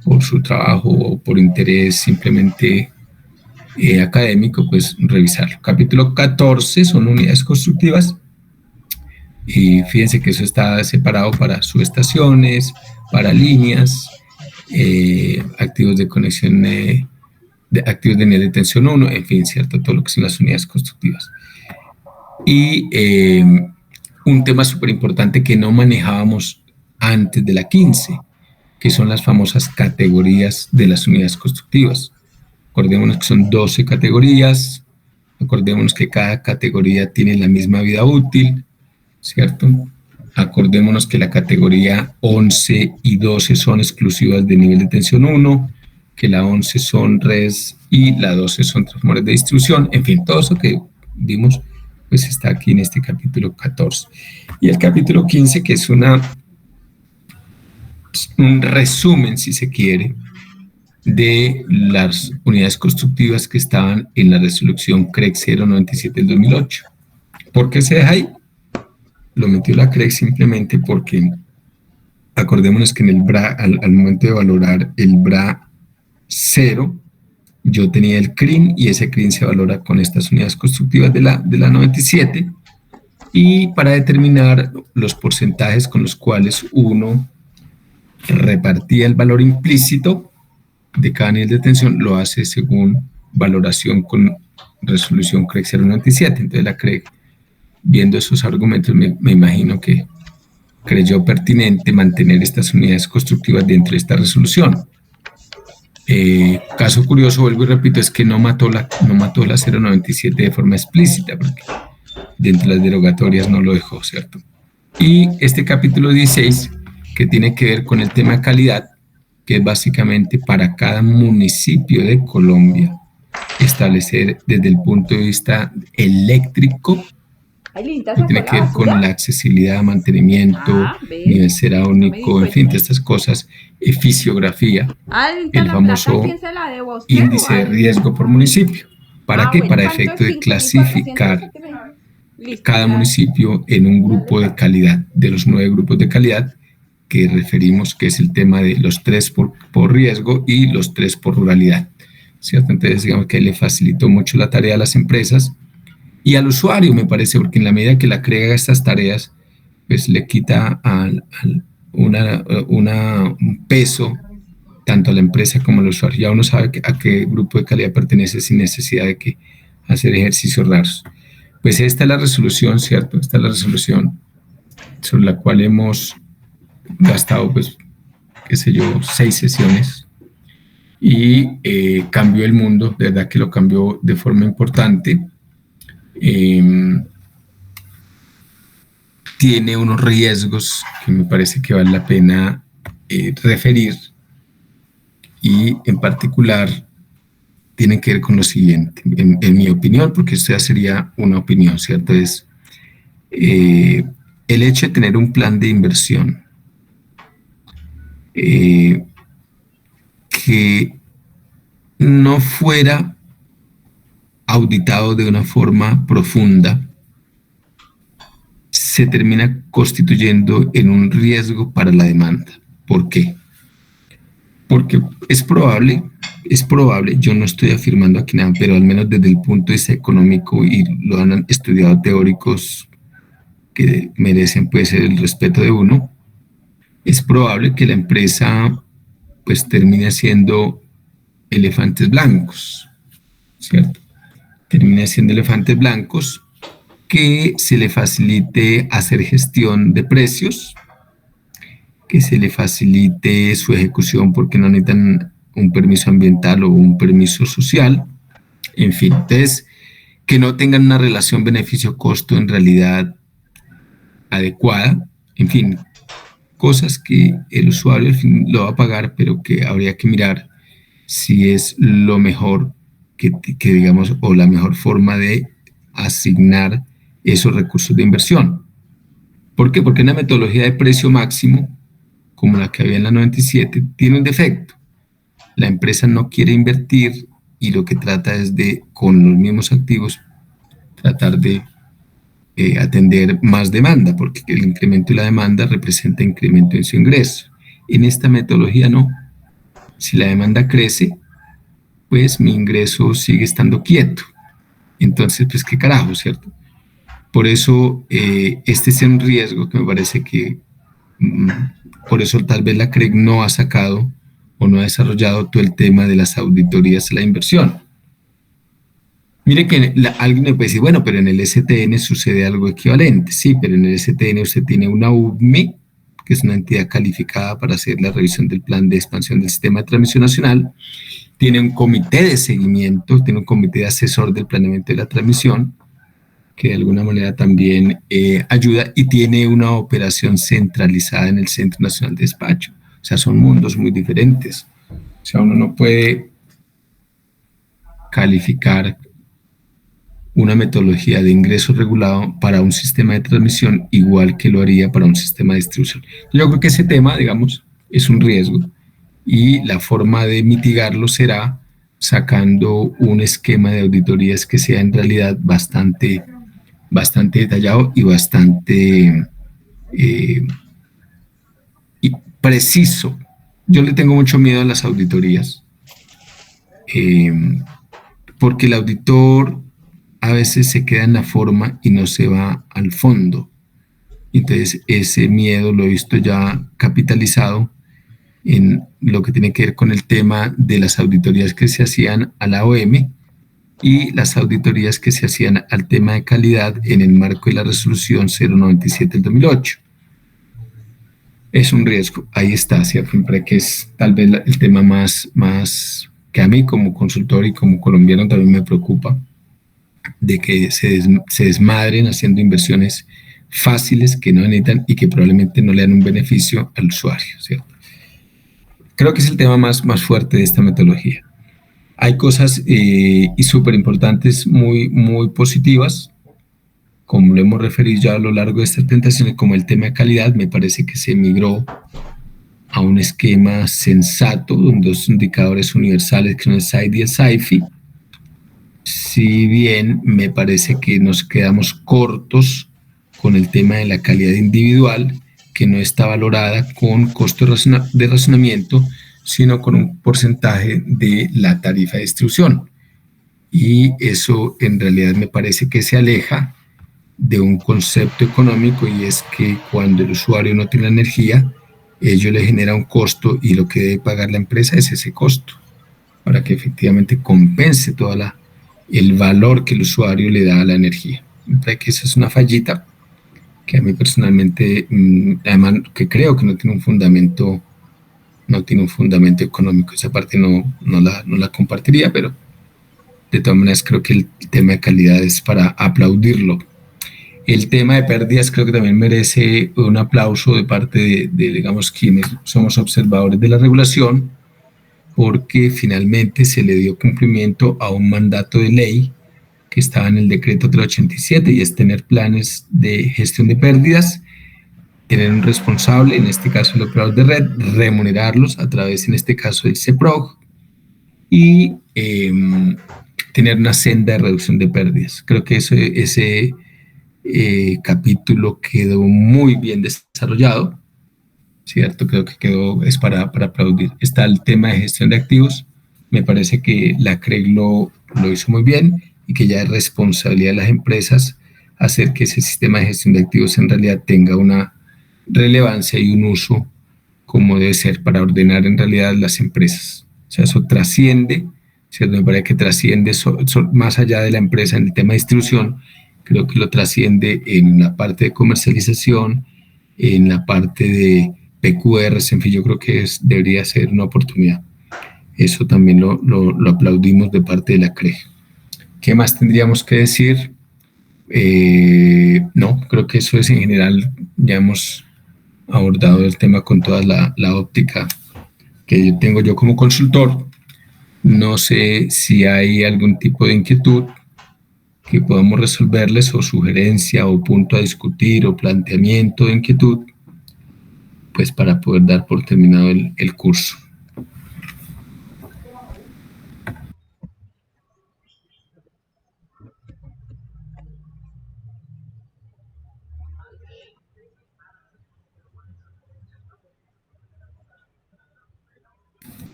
por su trabajo o por interés simplemente académico, pues revisarlo. Capítulo 14 son unidades constructivas, y fíjense que eso está separado para subestaciones, para líneas, activos de conexión, activos de unidad de tensión 1, en fin, ¿cierto? Todo lo que son las unidades constructivas. Y un tema súper importante que no manejábamos antes de la 15, que son las famosas categorías de las unidades constructivas. Acordémonos que son 12 categorías, acordémonos que cada categoría tiene la misma vida útil, ¿cierto? Acordémonos que la categoría 11 y 12 son exclusivas de nivel de tensión 1, que la 11 son redes y la 12 son transformadores de distribución, en fin, todo eso que vimos pues está aquí en este capítulo 14. Y el capítulo 15, que es un resumen, si se quiere, de las unidades constructivas que estaban en la resolución CREC 097 del 2008. ¿Por qué se deja ahí? Lo metió la CREC simplemente porque acordémonos que en el BRA, al momento de valorar el BRA 0, yo tenía el CRIN y ese CRIN se valora con estas unidades constructivas de la 97, y para determinar los porcentajes con los cuales uno repartía el valor implícito de cada nivel de tensión, lo hace según valoración con resolución CREC 097. Entonces la CREC, viendo esos argumentos, me imagino que creyó pertinente mantener estas unidades constructivas dentro de esta resolución. Caso curioso, vuelvo y repito, es que no mató la 097 de forma explícita, porque dentro de las derogatorias no lo dejó, ¿cierto? Y este capítulo 16, que tiene que ver con el tema de calidad, que es básicamente para cada municipio de Colombia establecer desde el punto de vista eléctrico, que tiene que ver con la accesibilidad, mantenimiento, nivel cerámico, en fin, de estas cosas, fisiografía, el famoso índice de riesgo por municipio. ¿Para qué? Para efecto de clasificar cada municipio en un grupo de calidad, de los 9 grupos de calidad que referimos, que es el tema de los 3 por riesgo y los 3 por ruralidad, ¿cierto? Entonces, digamos que le facilitó mucho la tarea a las empresas y al usuario, me parece, porque en la medida que la CREG haga estas tareas, pues le quita un peso tanto a la empresa como al usuario. Ya uno sabe a qué grupo de calidad pertenece sin necesidad de que hacer ejercicios raros. Pues esta es la resolución, ¿cierto? Esta es la resolución sobre la cual hemos gastado, pues, qué sé yo, 6 sesiones, y cambió el mundo, de verdad que lo cambió de forma importante. Tiene unos riesgos que me parece que vale la pena referir, y en particular tienen que ver con lo siguiente, en mi opinión, porque esto ya sería una opinión, ¿cierto? Es el hecho de tener un plan de inversión que no fuera auditado de una forma profunda, se termina constituyendo en un riesgo para la demanda. ¿Por qué? Porque es probable, yo no estoy afirmando aquí nada, pero al menos desde el punto de vista económico, y lo han estudiado teóricos que merecen, puede ser, el respeto de uno, es probable que la empresa pues termine siendo elefantes blancos, ¿cierto? Termine siendo elefantes blancos, que se le facilite hacer gestión de precios, que se le facilite su ejecución porque no necesitan un permiso ambiental o un permiso social, en fin, entonces que no tengan una relación beneficio-costo en realidad adecuada, en fin, cosas que el usuario al fin lo va a pagar, pero que habría que mirar si es lo mejor que digamos, o la mejor forma de asignar esos recursos de inversión. ¿Por qué? Porque una metodología de precio máximo, como la que había en la 97, tiene un defecto. La empresa no quiere invertir y lo que trata es de, con los mismos activos, tratar de atender más demanda, porque el incremento de la demanda representa incremento en su ingreso. En esta metodología no. Si la demanda crece, pues mi ingreso sigue estando quieto. Entonces, pues qué carajo, ¿cierto? Por eso este es un riesgo que me parece que por eso tal vez la CREC no ha sacado o no ha desarrollado todo el tema de las auditorías a la inversión. Mire que alguien me puede decir, bueno, pero en el STN sucede algo equivalente. Sí, pero en el STN usted tiene una UDMI, que es una entidad calificada para hacer la revisión del plan de expansión del sistema de transmisión nacional, tiene un comité de seguimiento, tiene un comité de asesor del planeamiento de la transmisión, que de alguna manera también ayuda, y tiene una operación centralizada en el Centro Nacional de Despacho. O sea, son mundos muy diferentes. O sea, uno no puede calificar una metodología de ingreso regulado para un sistema de transmisión igual que lo haría para un sistema de distribución. Yo creo que ese tema, digamos, es un riesgo y la forma de mitigarlo será sacando un esquema de auditorías que sea en realidad bastante detallado y bastante y preciso. Yo le tengo mucho miedo a las auditorías porque el auditor a veces se queda en la forma y no se va al fondo. Entonces ese miedo lo he visto ya capitalizado en lo que tiene que ver con el tema de las auditorías que se hacían a la OM y las auditorías que se hacían al tema de calidad en el marco de la resolución 097 del 2008. Es un riesgo, ahí está, ¿cierto? Siempre que es tal vez el tema más que a mí como consultor y como colombiano también me preocupa, de que se desmadren haciendo inversiones fáciles que no necesitan y que probablemente no le dan un beneficio al usuario, ¿cierto? Creo que es el tema más fuerte de esta metodología. Hay cosas y súper importantes, muy positivas, como lo hemos referido ya a lo largo de estas presentaciones, como el tema de calidad. Me parece que se migró a un esquema sensato, donde dos indicadores universales que son el SAIDI y el SAIFI. Si bien me parece que nos quedamos cortos con el tema de la calidad individual, que no está valorada con costo de razonamiento, sino con un porcentaje de la tarifa de distribución. Y eso en realidad me parece que se aleja de un concepto económico, y es que cuando el usuario no tiene energía, ello le genera un costo y lo que debe pagar la empresa es ese costo, para que efectivamente compense todo el valor que el usuario le da a la energía. Me parece que esa es una fallita que a mí personalmente, además que creo que no tiene un fundamento económico. Esa parte no la compartiría, pero de todas maneras creo que el tema de calidad es para aplaudirlo. El tema de pérdidas creo que también merece un aplauso de parte de digamos, quienes somos observadores de la regulación, porque finalmente se le dio cumplimiento a un mandato de ley que estaba en el decreto 387, y es tener planes de gestión de pérdidas, tener un responsable, en este caso el operador de red, remunerarlos a través, en este caso, del CEPROG, y tener una senda de reducción de pérdidas. Creo que ese capítulo quedó muy bien desarrollado, ¿cierto? Creo que es para aplaudir. Está el tema de gestión de activos. Me parece que la CREG lo hizo muy bien, y que ya es responsabilidad de las empresas hacer que ese sistema de gestión de activos en realidad tenga una relevancia y un uso como debe ser para ordenar en realidad las empresas. O sea, eso trasciende, ¿cierto? Me parece que trasciende más allá de la empresa en el tema de distribución. Creo que lo trasciende en la parte de comercialización, en la parte de PQRs, en fin, yo creo que debería ser una oportunidad. Eso también lo aplaudimos de parte de la CRE. ¿Qué más tendríamos que decir? No, creo que eso es en general, ya hemos abordado el tema con toda la óptica que yo tengo yo como consultor. No sé si hay algún tipo de inquietud que podamos resolverles, o sugerencia, o punto a discutir, o planteamiento de inquietud, pues para poder dar por terminado el curso.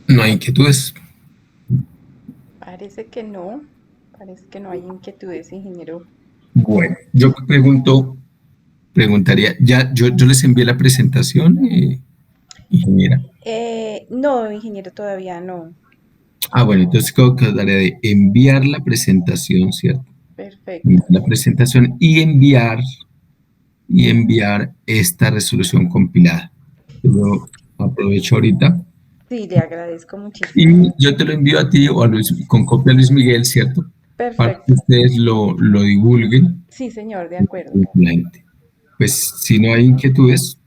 ¿No hay inquietudes? Parece que no hay inquietudes, ingeniero. Bueno, yo preguntaría, ya yo les envié la presentación, ingeniera. No, ingeniero, todavía no. Bueno, entonces creo que daré de enviar la presentación, ¿cierto? Perfecto. La presentación y enviar esta resolución compilada. Yo aprovecho ahorita Sí, le agradezco muchísimo. y yo te lo envío a ti o a Luis, con copia a Luis Miguel, ¿cierto? Para que Perfecto. ustedes lo divulguen. Sí, señor, de acuerdo. Pues si no hay inquietudes,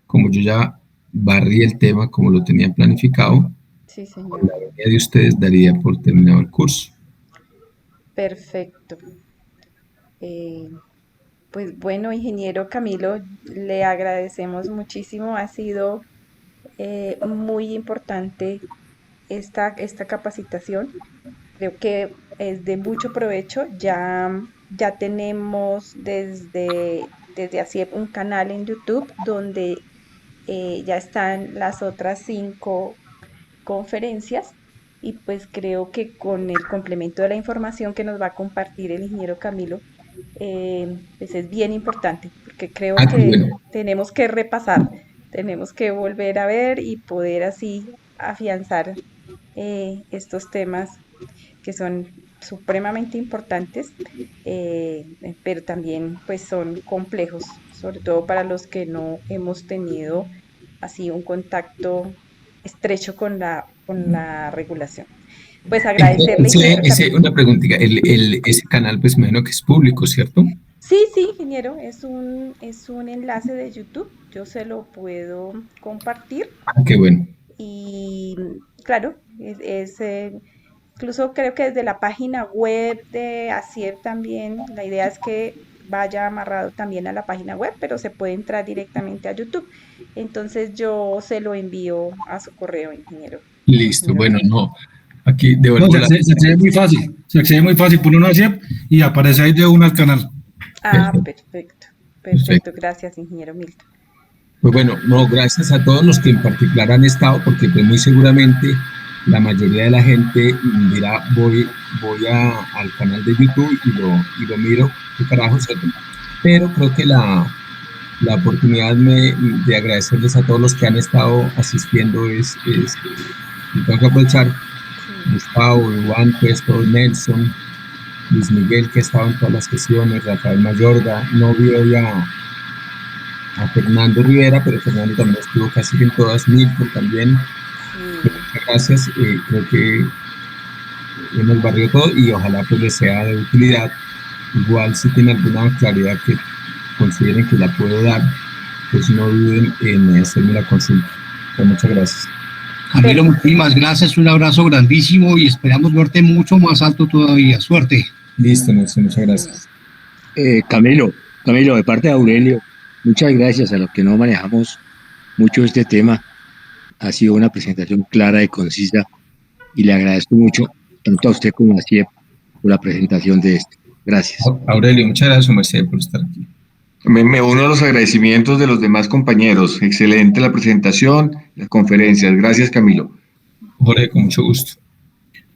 como yo ya barrí el tema como lo tenía planificado, Sí, con señor. la venia de ustedes daría por terminado el curso. Perfecto. Eh, pues bueno, ingeniero Camilo, le agradecemos muchísimo. Ha sido muy importante esta capacitación. Creo que es de mucho provecho. Ya tenemos desde hace un canal en YouTube donde ya están las otras 5 conferencias, y pues creo que con el complemento de la información que nos va a compartir el ingeniero Camilo, pues es bien importante, porque creo Qué que bueno. tenemos que repasar, tenemos que volver a ver y poder así afianzar estos temas que son supremamente importantes, pero también pues son complejos, sobre todo para los que no hemos tenido así un contacto estrecho con la regulación. Pues agradecerle, ingeniero Camilo. Una preguntita, ese canal pues me imagino que es público, ¿cierto? Sí, sí, ingeniero, es un enlace de YouTube, yo se lo puedo compartir. Qué bueno. Y claro, incluso creo que desde la página web de ASIER también, la idea es que vaya amarrado también a la página web, pero se puede entrar directamente a YouTube. Entonces yo se lo envío a su correo, ingeniero. Listo, Ingeniero bueno, Camilo. no, aquí No, devuelvo la... se accede muy fácil. Se accede muy fácil. Pone una CIEP y aparece ahí de una al canal. Ah, Perfecto, perfecto, perfecto. perfecto. Gracias, ingeniero Milton. Pues bueno, no, gracias a todos los que en particular han estado, porque pues muy seguramente la mayoría de la gente dirá, voy al canal de YouTube y lo miro, qué carajo, ¿cierto? Pero creo que la oportunidad de agradecerles a todos los que han estado asistiendo y tengo que aprovechar, Sí, Gustavo, Iván, Puesto, Nelson, Luis Miguel, que ha estado en todas las sesiones, Rafael Mayorga, no vi hoy a Fernando Rivera, pero Fernando también estuvo casi en todas, Milton también. sí. Muchas gracias, creo que hemos barrido todo y ojalá pues les sea de utilidad. Igual si tienen alguna claridad que consideren que la puedo dar, pues no duden en hacerme la consulta. Pues muchas gracias. Camilo, muchísimas gracias. Un abrazo grandísimo y esperamos verte mucho más alto todavía. Suerte. Listo, Nelson, muchas Sí. gracias. Camilo, de parte de Aurelio, muchas gracias a los que no manejamos mucho este tema. Ha sido una presentación clara y concisa y le agradezco mucho tanto a usted como a CIEP por la presentación de esto. Gracias. Aurelio, muchas gracias, Mercedes, por estar aquí. Me uno a los agradecimientos de los demás compañeros. Excelente la presentación, las conferencias. Gracias, Camilo. Jorge, con mucho gusto.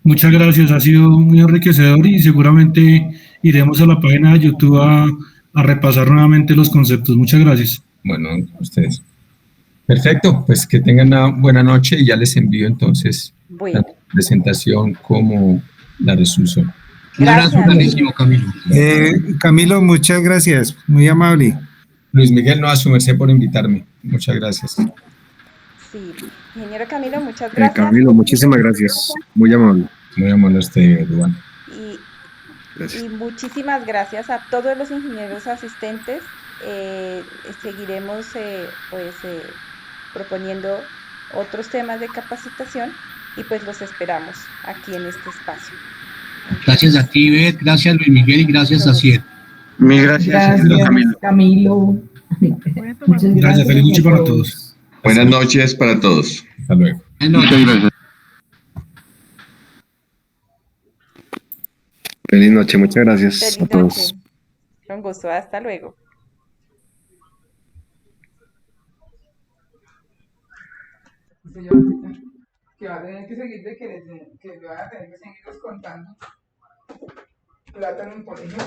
Muchas gracias. Ha sido muy enriquecedor y seguramente iremos a la página de YouTube a repasar nuevamente los conceptos. Muchas gracias. Bueno, a ustedes. Perfecto, pues que tengan una buena noche y ya les envío entonces Bueno, la presentación como la resolución. Un abrazo gracias. grandísimo, Camilo. Camilo, muchas gracias, muy amable. Luis Miguel, no, a su merced por invitarme. Muchas gracias. Sí, ingeniero Camilo, muchas gracias. Camilo, muchísimas gracias. Muy amable. Muy amable a usted, Duan. Y, Gracias. y muchísimas gracias a todos los ingenieros asistentes. Seguiremos proponiendo otros temas de capacitación y pues los esperamos aquí en este espacio. Gracias a ti, Beth, gracias Luis Miguel y gracias a Ciel. Mil gracias, Camilo. Camilo. Muchas Gracias, feliz noche para todos. Buenas noches para todos. Hasta luego. Muchas gracias. Feliz noche, muchas gracias Feliz a todos. noche. Con gusto, hasta luego. Que va a tener que seguir que le van a tener que seguir descontando plata en un colegio.